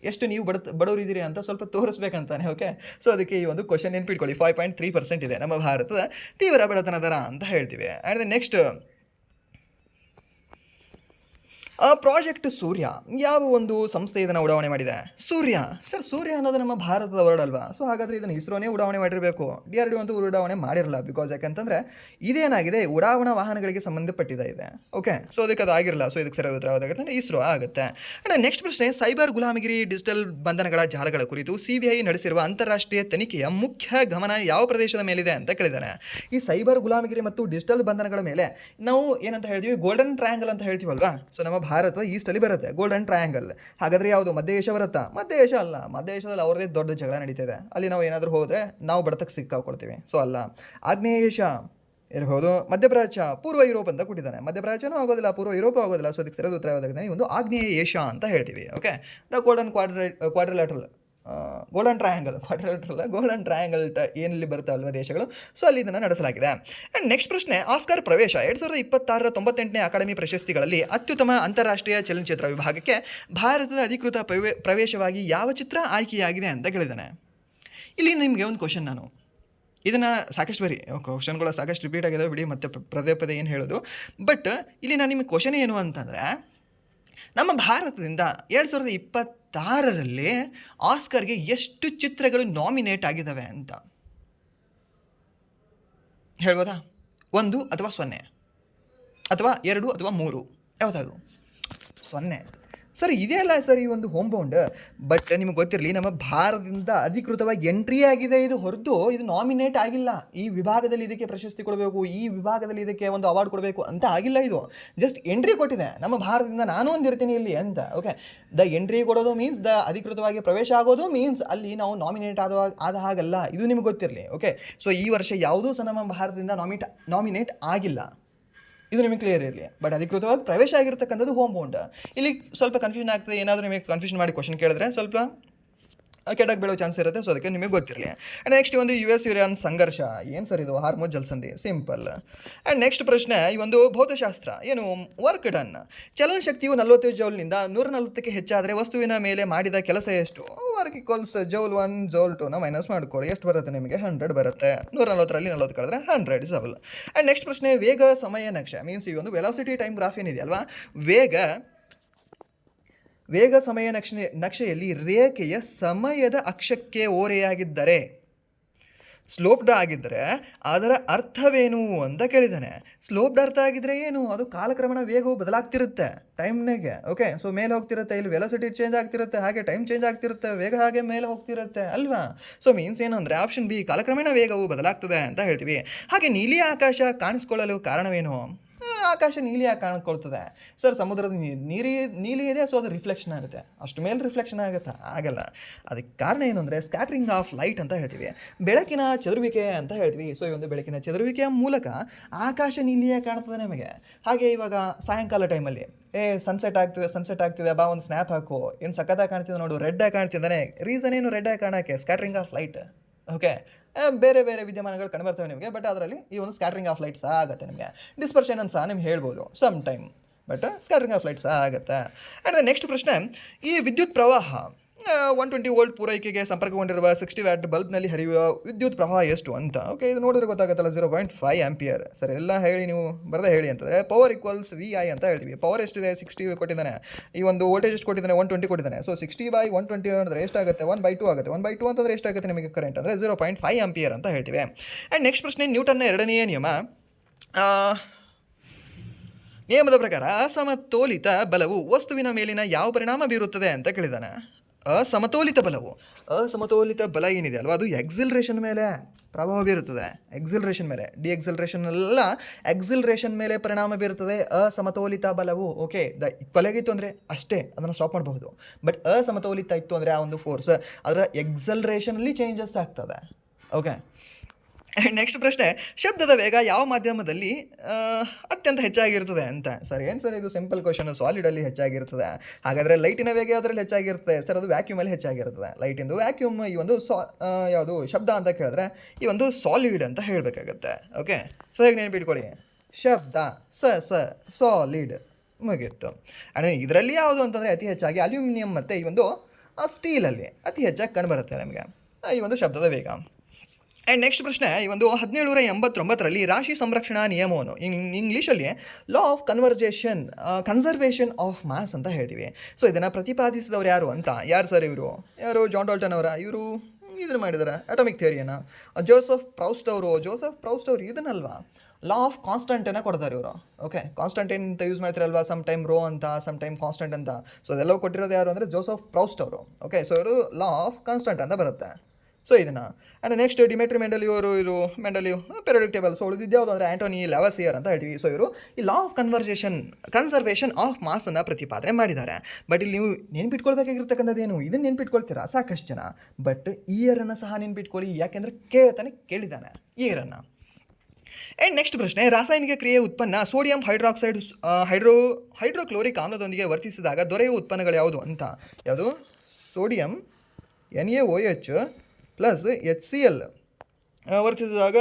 ಎಷ್ಟು ನೀವು ಬಡವರಿದ್ದೀರಿ ಅಂತ ಸ್ವಲ್ಪ ತೋರಿಸ್ಬೇಕಂತಾನೆ. ಓಕೆ, ಸೊ ಅದಕ್ಕೆ ಈ ಒಂದು ಕ್ವಶನ್ ನೆನ್ಪಿಟ್ಕೊಳ್ಳಿ. 5.3% ಇದೆ ನಮ್ಮ ಭಾರತದ ತೀವ್ರ ಬಡತನ ದರ ಅಂತ ಹೇಳ್ತೀವಿ. ಆ್ಯಂಡ್ ನೆಕ್ಸ್ಟ್ ಪ್ರಾಜೆಕ್ಟ್ ಸೂರ್ಯ ಯಾವ ಒಂದು ಸಂಸ್ಥೆ ಇದನ್ನು ಉಡಾವಣೆ ಮಾಡಿದೆ? ಸೂರ್ಯ. ಸರ್, ಸೂರ್ಯ ಅನ್ನೋದು ನಮ್ಮ ಭಾರತದ ವರ್ಡ್ ಅಲ್ವಾ? ಸೊ ಹಾಗಾದರೆ ಇದನ್ನು ಇಸ್ರೋನೇ ಉಡಾವಣೆ ಮಾಡಿರಬೇಕು. DRDO ಅಂತೂ ಉಡಾವಣೆ ಮಾಡಿರಲ್ಲ. ಬಿಕಾಸ್ ಯಾಕಂತಂದರೆ ಇದೇನಾಗಿದೆ, ಉಡಾವಣಾ ವಾಹನಗಳಿಗೆ ಸಂಬಂಧಪಟ್ಟಿದೆ ಇದೆ. ಓಕೆ, ಸೊ ಅದಕ್ಕೆ ಅದು ಆಗಿರಲ್ಲ. ಸೊ ಇದಕ್ಕೆ ಸರಿಯಾದ ಉತ್ತರ ಯಾವುದಾಗುತ್ತೆ ಅಂದರೆ ಇಸ್ರೋ ಆಗುತ್ತೆ. ಆ್ಯಂಡ್ ನೆಕ್ಸ್ಟ್ ಪ್ರಶ್ನೆ, ಸೈಬರ್ ಗುಲಾಮಗಿರಿ ಡಿಜಿಟಲ್ ಬಂಧನಗಳ ಜಾಲಗಳ ಕುರಿತು CBI ನಡೆಸಿರುವ ಅಂತಾರಾಷ್ಟ್ರೀಯ ತನಿಖೆಯ ಮುಖ್ಯ ಗಮನ ಯಾವ ಪ್ರದೇಶದ ಮೇಲಿದೆ ಅಂತ ಕೇಳಿದ್ದಾನೆ. ಈ ಸೈಬರ್ ಗುಲಾಮಗಿರಿ ಮತ್ತು ಡಿಜಿಟಲ್ ಬಂಧನಗಳ ಮೇಲೆ ನಾವು ಏನಂತ ಹೇಳ್ತೀವಿ, ಗೋಲ್ಡನ್ ಟ್ರಯಾಂಗಲ್ ಅಂತ ಹೇಳ್ತೀವಲ್ವಾ? ಸೊ ನಮ್ಮ ಭಾರತ ಈಸ್ಟಲ್ಲಿ ಬರುತ್ತೆ ಗೋಲ್ಡನ್ ಟ್ರಯಾಂಗಲ್. ಹಾಗಾದರೆ ಯಾವುದು, ಮಧ್ಯ ಏಷ್ಯಾ ಬರುತ್ತಾ? ಮಧ್ಯ ಏಷ್ಯಾ ಅಲ್ಲ. ಮಧ್ಯ ಏಷ್ಯಾದಲ್ಲಿ ಅವ್ರದ್ದೇ ದೊಡ್ಡ ಜಗಳ ನಡೀತಿದೆ. ಅಲ್ಲಿ ನಾವು ಏನಾದರೂ ಹೋದರೆ ನಾವು ಬಡತಕ್ಕೆ ಸಿಕ್ಕಾಕೊಳ್ತೀವಿ. ಸೊ ಅಲ್ಲ. ಆಗ್ನೇಯ ಏಷ್ಯಾ ಇರಬಹುದು, ಮಧ್ಯಪ್ರಾಚ್ಯ, ಪೂರ್ವ ಯುರೋಪ್ ಅಂತ ಕೊಟ್ಟಿದ್ದಾನೆ. ಮಧ್ಯಪ್ರಾಚ್ಯನೂ ಆಗೋದಿಲ್ಲ, ಪೂರ್ವ ಯುರೋಪ್ ಆಗೋದಿಲ್ಲ. ಸೊ ಅದಕ್ಕೆ ಸರಿಯಾದ ಉತ್ತರ ಯಾವುದಾಗಿದೆ, ಈ ಒಂದು ಆಗ್ನೇಯ ಏಷ್ಯಾ ಅಂತ ಹೇಳ್ತೀವಿ. Okay, the golden quadrilateral golden triangle, golden triangle ಏನಲ್ಲಿ ಬರುತ್ತಲ್ವ ದೇಶಗಳು, ಸೊ ಅಲ್ಲಿ ಇದನ್ನು ನಡೆಸಲಾಗಿದೆ. ಆ್ಯಂಡ್ ನೆಕ್ಸ್ಟ್ ಪ್ರಶ್ನೆ, ಆಸ್ಕರ್ ಪ್ರವೇಶ 2026 98ನೇ ಅಕಾಡೆಮಿ ಪ್ರಶಸ್ತಿಗಳಲ್ಲಿ ಅತ್ಯುತ್ತಮ ಅಂತಾರಾಷ್ಟ್ರೀಯ ಚಲನಚಿತ್ರ ವಿಭಾಗಕ್ಕೆ ಭಾರತದ ಅಧಿಕೃತ ಪ್ರವೇಶವಾಗಿ ಯಾವ ಚಿತ್ರ ಆಯ್ಕೆಯಾಗಿದೆ ಅಂತ ಕೇಳಿದ್ದಾನೆ. ಇಲ್ಲಿ ನಿಮಗೆ ಒಂದು ಕ್ವಶನ್, ನಾನು ಇದನ್ನು ಸಾಕಷ್ಟು ಕ್ವಶನ್ಗಳು ಸಾಕಷ್ಟು ರಿಪೀಟ್ ಆಗಿದೆ ಬಿಡಿ, ಮತ್ತೆ ಪದೇ ಏನು ಹೇಳೋದು. ಬಟ್ ಇಲ್ಲಿ ನಾನು ನಿಮಗೆ ಕ್ವಶನ್ ಏನು ಅಂತಂದರೆ, ನಮ್ಮ ಭಾರತದಿಂದ 2026ರಲ್ಲಿ ಆಸ್ಕರ್ಗೆ ಎಷ್ಟು ಚಿತ್ರಗಳು ನಾಮಿನೇಟ್ ಆಗಿದ್ದಾವೆ ಅಂತ ಹೇಳ್ಬೋದಾ? 1 ಅಥವಾ 0 ಅಥವಾ 2 ಅಥವಾ 3 ಯಾವುದಾದ್ರು? 0. ಸರ್ ಇದೆಯಲ್ಲ ಸರ್ ಈ ಒಂದು ಹೋಮ್ ಬೌಂಡ್. ಬಟ್ ನಿಮಗೆ ಗೊತ್ತಿರಲಿ, ನಮ್ಮ ಭಾರತದಿಂದ ಅಧಿಕೃತವಾಗಿ ಎಂಟ್ರಿ ಆಗಿದೆ ಇದು, ಹೊರತು ಇದು ನಾಮಿನೇಟ್ ಆಗಿಲ್ಲ. ಈ ವಿಭಾಗದಲ್ಲಿ ಇದಕ್ಕೆ ಪ್ರಶಸ್ತಿ ಕೊಡಬೇಕು, ಈ ವಿಭಾಗದಲ್ಲಿ ಇದಕ್ಕೆ ಒಂದು ಅವಾರ್ಡ್ ಕೊಡಬೇಕು ಅಂತ ಆಗಿಲ್ಲ. ಇದು ಜಸ್ಟ್ ಎಂಟ್ರಿ ಕೊಟ್ಟಿದೆ ನಮ್ಮ ಭಾರತದಿಂದ, ನಾನು ಒಂದಿರ್ತೀನಿ ಇಲ್ಲಿ ಅಂತ. ಓಕೆ, ದ ಎಂಟ್ರಿ ಕೊಡೋದು ಮೀನ್ಸ್ ದ ಅಧಿಕೃತವಾಗಿ ಪ್ರವೇಶ ಆಗೋದು ಮೀನ್ಸ್ ಅಲ್ಲಿ ನಾವು ನಾಮಿನೇಟ್ ಆದ ಹಾಗಲ್ಲ. ಇದು ನಿಮಗೆ ಗೊತ್ತಿರಲಿ. ಓಕೆ, ಸೊ ಈ ವರ್ಷ ಯಾವುದೂ ಸಹ ನಮ್ಮ ಭಾರತದಿಂದ ನಾಮಿನೇಟ್ ಆಗಿಲ್ಲ. ಇದು ನಿಮಗೆ ಕ್ಲಿಯರ್ ಇರಲಿ. ಬಟ್ ಅಧಿಕೃತವಾಗಿ ಪ್ರವೇಶ ಆಗಿರ್ತಕ್ಕಂಥದ್ದು ಹೋಮ್ ಬೌಂಡ್. ಇಲ್ಲಿ ಸ್ವಲ್ಪ ಕನ್ಫ್ಯೂಷನ್ ಆಗ್ತದೆ. ಏನಾದರೂ ನಿಮಗೆ ಕನ್ಫ್ಯೂಷನ್ ಮಾಡಿ ಕ್ವಶನ್ ಕೇಳಿದ್ರೆ ಸ್ವಲ್ಪ ಕೆಟ್ಟಕ್ಕೆ ಬೀಳೋ ಚಾನ್ಸ್ ಇರುತ್ತೆ. ಸೊ ಅದಕ್ಕೆ ನಿಮಗೆ ಗೊತ್ತಿರಲಿ. ಆ್ಯಂಡ್ ನೆಕ್ಸ್ಟ್ ಒಂದು US ಇರಾನ್ ಸಂಘರ್ಷ ಏನು ಸರ್ ಇದು? ಹಾರ್ಮೋನ್ ಜಲಸಂಧಿ, ಸಿಂಪಲ್. ಆ್ಯಂಡ್ ನೆಕ್ಸ್ಟ್ ಪ್ರಶ್ನೆ, ಈ ಒಂದು ಭೌತಶಾಸ್ತ್ರ ಏನು, ವರ್ಕ್ ಡನ್. ಚಲನಶಕ್ತಿಯು 40 ಜೌಲ್ನಿಂದ 140ಕ್ಕೆ ಹೆಚ್ಚಾದರೆ ವಸ್ತುವಿನ ಮೇಲೆ ಮಾಡಿದ ಕೆಲಸ ಎಷ್ಟು? ವರ್ಕ್ ಈಕ್ವಲ್ಸ್ ಜೌಲ್ 1 ಜೌಲ್ 2ನ ಮೈನಸ್ ಮಾಡ್ಕೊಳ್ಳಿ. ಎಷ್ಟು ಬರುತ್ತೆ ನಿಮಗೆ? 100 ಬರುತ್ತೆ. 140ರಲ್ಲಿ 40 ಕಳೆದ್ರೆ 100 ಜೌಲ್. ಆ್ಯಂಡ್ ನೆಕ್ಸ್ಟ್ ಪ್ರಶ್ನೆ, ವೇಗ ಸಮಯ ನಕ್ಷೆ ಮೀನ್ಸ್ ಈ ಒಂದು ವೆಲಾಸಿಟಿ ಟೈಮ್ ಗ್ರಾಫ್ ಏನಿದೆಯಲ್ವಾ, ವೇಗ ಸಮಯ ನಕ್ಷೆಯಲ್ಲಿ ರೇಖೆಯ ಸಮಯದ ಅಕ್ಷಕ್ಕೆ ಓರೆಯಾಗಿದ್ದರೆ, ಸ್ಲೋಪ್ಡ್ ಆಗಿದ್ದರೆ ಅದರ ಅರ್ಥವೇನು ಅಂತ ಕೇಳಿದ್ದಾನೆ. ಸ್ಲೋಪ್ಡ್ ಅರ್ಥ ಆಗಿದ್ರೆ ಏನು? ಅದು ಕಾಲಕ್ರಮೇಣ ವೇಗವು ಬದಲಾಗ್ತಿರುತ್ತೆ ಟೈಮ್ನಾಗೆ. ಓಕೆ, ಸೊ ಮೇಲೆ ಹೋಗ್ತಿರುತ್ತೆ, ಇಲ್ಲಿ ವೆಲಾಸಿಟಿ ಚೇಂಜ್ ಆಗ್ತಿರುತ್ತೆ, ಹಾಗೆ ಟೈಮ್ ಚೇಂಜ್ ಆಗ್ತಿರುತ್ತೆ, ವೇಗ ಹಾಗೆ ಮೇಲೆ ಹೋಗ್ತಿರುತ್ತೆ ಅಲ್ವಾ? ಸೊ ಮೀನ್ಸ್ ಏನು ಅಂದರೆ ಆಪ್ಷನ್ ಬಿ, ಕಾಲಕ್ರಮೇಣ ವೇಗವು ಬದಲಾಗ್ತದೆ ಅಂತ ಹೇಳ್ತೀವಿ. ಹಾಗೆ ನೀಲಿ ಆಕಾಶ ಕಾಣಿಸ್ಕೊಳ್ಳಲು ಕಾರಣವೇನು? ಆಕಾಶ ನೀಲಿಯಾಗಿ ಕಾಣಿಸ್ಕೊಳ್ತದೆ ಸರ್, ಸಮುದ್ರದ ನೀಲಿ ಇದೆ, ಸೊ ಅದು ರಿಫ್ಲೆಕ್ಷನ್ ಆಗುತ್ತೆ. ಅಷ್ಟು ಮೇಲೆ ರಿಫ್ಲೆಕ್ಷನ್ ಆಗುತ್ತಾ? ಆಗಲ್ಲ. ಅದಕ್ಕೆ ಕಾರಣ ಏನು ಅಂದರೆ ಸ್ಕ್ಯಾಟ್ರಿಂಗ್ ಆಫ್ ಲೈಟ್ ಅಂತ ಹೇಳ್ತೀವಿ, ಬೆಳಕಿನ ಚದುರುವಿಕೆ ಅಂತ ಹೇಳ್ತೀವಿ. ಸೊ ಈ ಒಂದು ಬೆಳಕಿನ ಚದುರುವಿಕೆಯ ಮೂಲಕ ಆಕಾಶ ನೀಲಿಯಾಗಿ ಕಾಣ್ತದೆ ನಮಗೆ. ಹಾಗೆ ಇವಾಗ ಸಾಯಂಕಾಲ ಟೈಮಲ್ಲಿ ಸನ್ಸೆಟ್ ಆಗ್ತಿದೆ, ಬಾ ಒಂದು ಸ್ನ್ಯಾಪ್ ಹಾಕು, ಏನು ಸಖತ್ತಾಗಿ ಕಾಣ್ತಿದೆ ನೋಡು, ರೆಡ್ಡಾಗಿ ಕಾಣ್ತಿದ್ದಾನೆ. ರೀಸನ್ ಏನು ರೆಡ್ಡಾಗಿ ಕಾಣೋಕ್ಕೆ? Scattering of light. ಓಕೆ, ಬೇರೆ ಬೇರೆ ವಿದ್ಯಮಾನಗಳು ಕಂಡುಬರ್ತವೆ ನಿಮಗೆ, ಬಟ್ ಅದರಲ್ಲಿ ಈ ಒಂದು ಸ್ಕ್ಯಾಟ್ರಿಂಗ್ ಆಫ್ ಲೈಟ್ ಸಹ ಆಗುತ್ತೆ ನಿಮಗೆ. ಡಿಸ್ಪರ್ಷನ್ ಅಂತ ಸಹ ನಿಮ್ಗೆ ಹೇಳ್ಬೋದು some time, but scattering of light ಸಹ ಆಗುತ್ತೆ. ಆ್ಯಂಡ್ ನೆಕ್ಸ್ಟ್ ಪ್ರಶ್ನೆ, ಈ ವಿದ್ಯುತ್ ಪ್ರವಾಹ 120 ವೋಲ್ಟ್ ಪೂರೈಕೆಗೆ ಸಂಪರ್ಕಗೊಂಡಿರುವ 60 ವ್ಯಾಟ್ ಬಲ್ಬ್ನಲ್ಲಿ ಹರಿಯುವ ವಿದ್ಯುತ್ ಪ್ರವಾಹ ಎಷ್ಟು ಅಂತ? ಓಕೆ, ಇದು ನೋಡಿದ್ರೆ ಗೊತ್ತಾಗುತ್ತಲ್ಲ, 0.5 ಆಂಪಿಯರ್. ಸರ್ ಎಲ್ಲ ಹೇಳಿ, ನೀವು ಬರದೇ ಹೇಳಿ ಅಂತಂದರೆ ಪವರ್ ಈಕ್ವಲ್ಸ್ VI ಅಂತ ಹೇಳ್ತೀವಿ. ಪವರ್ ಎಷ್ಟಿದೆ? 60 ಕೊಟ್ಟಿದ್ದಾನೆ. ಈ ಒಂದು ವೋಲ್ಟೇಜ್ ಎಷ್ಟು ಕೊಟ್ಟಿದ್ದಾನೆ? 120 ಕೊಟ್ಟಿದ್ದಾನೆ. ಸೊ 60/120 ಅಂದರೆ ಎಷ್ಟಾಗುತ್ತೆ? 1/2 ಆಗುತ್ತೆ. 1/2 ಅಂತಂದರೆ ಎಷ್ಟಾಗುತ್ತೆ ನಿಮಗೆ ಕರೆಂಟ್? ಅಂದರೆ 0.5 ಆಂಪಿಯರ್ ಅಂತ ಹೇಳ್ತೀವಿ. ಆ್ಯಂಡ್ ನೆಕ್ಸ್ಟ್ ಪ್ರಶ್ನೆ, ನ್ಯೂಟನ್ನ ಎರಡನೆಯ ನಿಯಮದ ಪ್ರಕಾರ ಅಸಮತೋಲಿತ ಬಲವು ವಸ್ತುವಿನ ಮೇಲಿನ ಯಾವ ಪರಿಣಾಮ ಬೀರುತ್ತದೆ ಅಂತ ಕೇಳಿದ್ದಾನೆ. ಅಸಮತೋಲಿತ ಬಲ ಏನಿದೆ ಅಲ್ವಾ, ಅದು ಎಕ್ಸಿಲರೇಷನ್ ಮೇಲೆ ಪ್ರಭಾವ ಬೀರುತ್ತದೆ. ಎಕ್ಸಿಲರೇಷನ್ ಮೇಲೆ, ಡಿಎಕ್ಸಿಲರೇಷನ್ ಎಲ್ಲ ಎಕ್ಸಿಲರೇಷನ್ ಮೇಲೆ ಪರಿಣಾಮ ಬೀರುತ್ತದೆ ಅಸಮತೋಲಿತ ಬಲವು. ಓಕೆ, ಕೊಲೆಗಿತ್ತು ಅಂದರೆ ಅಷ್ಟೇ ಅದನ್ನು ಸ್ಟಾಪ್ ಮಾಡಬಹುದು. ಬಟ್ ಅಸಮತೋಲಿತ ಇತ್ತು ಅಂದರೆ ಆ ಒಂದು ಫೋರ್ಸ್ ಅದರ ಎಕ್ಸಲ್ರೇಷನಲ್ಲಿ ಚೇಂಜಸ್ ಆಗ್ತದೆ. ಓಕೆ, ನೆಕ್ಸ್ಟ್ ಪ್ರಶ್ನೆ, ಶಬ್ದದ ವೇಗ ಯಾವ ಮಾಧ್ಯಮದಲ್ಲಿ ಅತ್ಯಂತ ಹೆಚ್ಚಾಗಿರ್ತದೆ ಅಂತ? ಸರ್ ಏನು ಸರ್ ಇದು? Simple question. ಸಾಲಿಡಲ್ಲಿ ಹೆಚ್ಚಾಗಿರ್ತದೆ. ಹಾಗಾದರೆ ಲೈಟಿನ ವೇಗ ಯಾವುದ್ರಲ್ಲಿ ಹೆಚ್ಚಾಗಿರ್ತದೆ? ಸರ್ ಅದು ವ್ಯಾಕ್ಯೂಮಲ್ಲಿ ಹೆಚ್ಚಾಗಿರ್ತದೆ. ಲೈಟಿಂದು ವ್ಯಾಕ್ಯೂಮ್ ಈ ಒಂದು ಯಾವುದು ಶಬ್ದ ಅಂತ ಕೇಳಿದ್ರೆ ಈ ಒಂದು ಸಾಲಿಡ್ ಅಂತ ಹೇಳಬೇಕಾಗತ್ತೆ. ಓಕೆ, ಸೊ ಹೇಗೆ ನೆನಪಿಟ್ಕೊಳ್ಳಿ, ಶಬ್ದ ಸಾಲಿಡ್ ಮುಗಿತ್ತು. ಆ್ಯಂಡ್ ಇದರಲ್ಲಿ ಯಾವುದು ಅಂತಂದರೆ ಅತಿ ಹೆಚ್ಚಾಗಿ ಅಲ್ಯೂಮಿನಿಯಂ ಮತ್ತು ಈ ಒಂದು ಸ್ಟೀಲಲ್ಲಿ ಅತಿ ಹೆಚ್ಚಾಗಿ ಕಂಡುಬರುತ್ತೆ ನಮಗೆ ಈ ಒಂದು ಶಬ್ದದ ವೇಗ. ಆ್ಯಂಡ್ ನೆಕ್ಸ್ಟ್ ಪ್ರಶ್ನೆ ಈ ಒಂದು 1789ರಲ್ಲಿ ರಾಶಿ ಸಂರಕ್ಷಣಾ ನಿಯಮವನ್ನು ಇಂಗ್ಲೀಷಲ್ಲಿ law of conservation of mass ಅಂತ ಹೇಳ್ತೀವಿ. ಸೊ ಇದನ್ನು ಪ್ರತಿಪಾದಿಸಿದವರು ಯಾರು ಅಂತ, ಯಾರು ಸರ್ ಇವರು? ಯಾರು? ಜಾನ್ ಡಾಲ್ಟನ್ ಅವರ? ಇವರು ಇದನ್ನು ಮಾಡಿದ್ದಾರೆ ಅಟಾಮಿಕ್ ಥಿಯರಿಯನ್ನು. ಜೋಸೆಫ್ ಪ್ರೌಸ್ಟ್ ಅವರು ಇದನ್ನಲ್ವಾ ಲಾ ಆಫ್ ಕಾನ್ಸ್ಟಂಟನ್ನು ಕೊಡ್ತಾರೆ ಇವರು. ಓಕೆ, ಕಾನ್ಸ್ಟಂಟೈನ್ ಅಂತ ಯೂಸ್ ಮಾಡ್ತಾರಲ್ವಾ, ಸಮ್ ಟೈಮ್ ರೋ ಅಂತ, ಸಮ್ ಟೈಮ್ ಕಾನ್ಸ್ಟಂಟ್ ಅಂತ. ಸೊ ಅದೆಲ್ಲವೂ ಕೊಟ್ಟಿರೋದು ಯಾರು ಅಂದರೆ ಜೋಸೆಫ್ ಪ್ರೌಸ್ಟ್ ಅವರು. ಓಕೆ, ಸೊ ಇವರು ಲಾ ಆಫ್ ಕಾನ್ಸ್ಟಂಟ್ ಅಂತ ಬರುತ್ತೆ. ಸೊ ಇದನ್ನು ಆ್ಯಂಡ್ ನೆಕ್ಸ್ಟ್ ಡಿಮೆಟ್ರಿ ಮೆಂಡಲಿಯವರು ಮೆಂಡಲಿಯು ಪೆರಿಯೋಡಿಕ್ ಟೇಬಲ್. ಸೊ ಉಳಿದಿದ್ದು ಯಾವುದು ಅಂದರೆ ಆಂಟೋನಿ ಲ್ಯಾವಸಿಯರ್ ಅಂತ ಹೇಳ್ತೀವಿ. ಸೊ ಇವರು ಈ ಲಾ ಆಫ್ ಕನ್ಸರ್ವೇಷನ್ ಆಫ್ ಮಾಸನ್ನು ಪ್ರತಿಪಾದನೆ ಮಾಡಿದ್ದಾರೆ. ಬಟ್ ಇಲ್ಲಿ ನೀವು ನೆನ್ಪಿಟ್ಕೊಳ್ಬೇಕಾಗಿರ್ತಕ್ಕಂಥದ್ದೇನು, ಇದನ್ನು ನೆನ್ಪಿಟ್ಕೊಳ್ತೀರಾ ಸಾಕಷ್ಟು ಜನ, ಬಟ್ ಇಯರನ್ನು ಸಹ ನೆನ್ಪಿಟ್ಕೊಳ್ಳಿ. ಯಾಕೆಂದರೆ ಕೇಳಿದ್ದಾನೆ ಇಯರನ್ನು. ಆ್ಯಂಡ್ ನೆಕ್ಸ್ಟ್ ಪ್ರಶ್ನೆ, ರಾಸಾಯನಿಕ ಕ್ರಿಯೆ ಉತ್ಪನ್ನ ಸೋಡಿಯಂ ಹೈಡ್ರಾಕ್ಸೈಡ್ ಹೈಡ್ರೋಕ್ಲೋರಿಕ್ ಆಮ್ಲದೊಂದಿಗೆ ವರ್ತಿಸಿದಾಗ ದೊರೆಯುವ ಉತ್ಪನ್ನಗಳು ಯಾವುದು ಅಂತ? ಯಾವುದು? ಸೋಡಿಯಂ NaOH ಪ್ಲಸ್ HCl ವರ್ತಿಸಿದಾಗ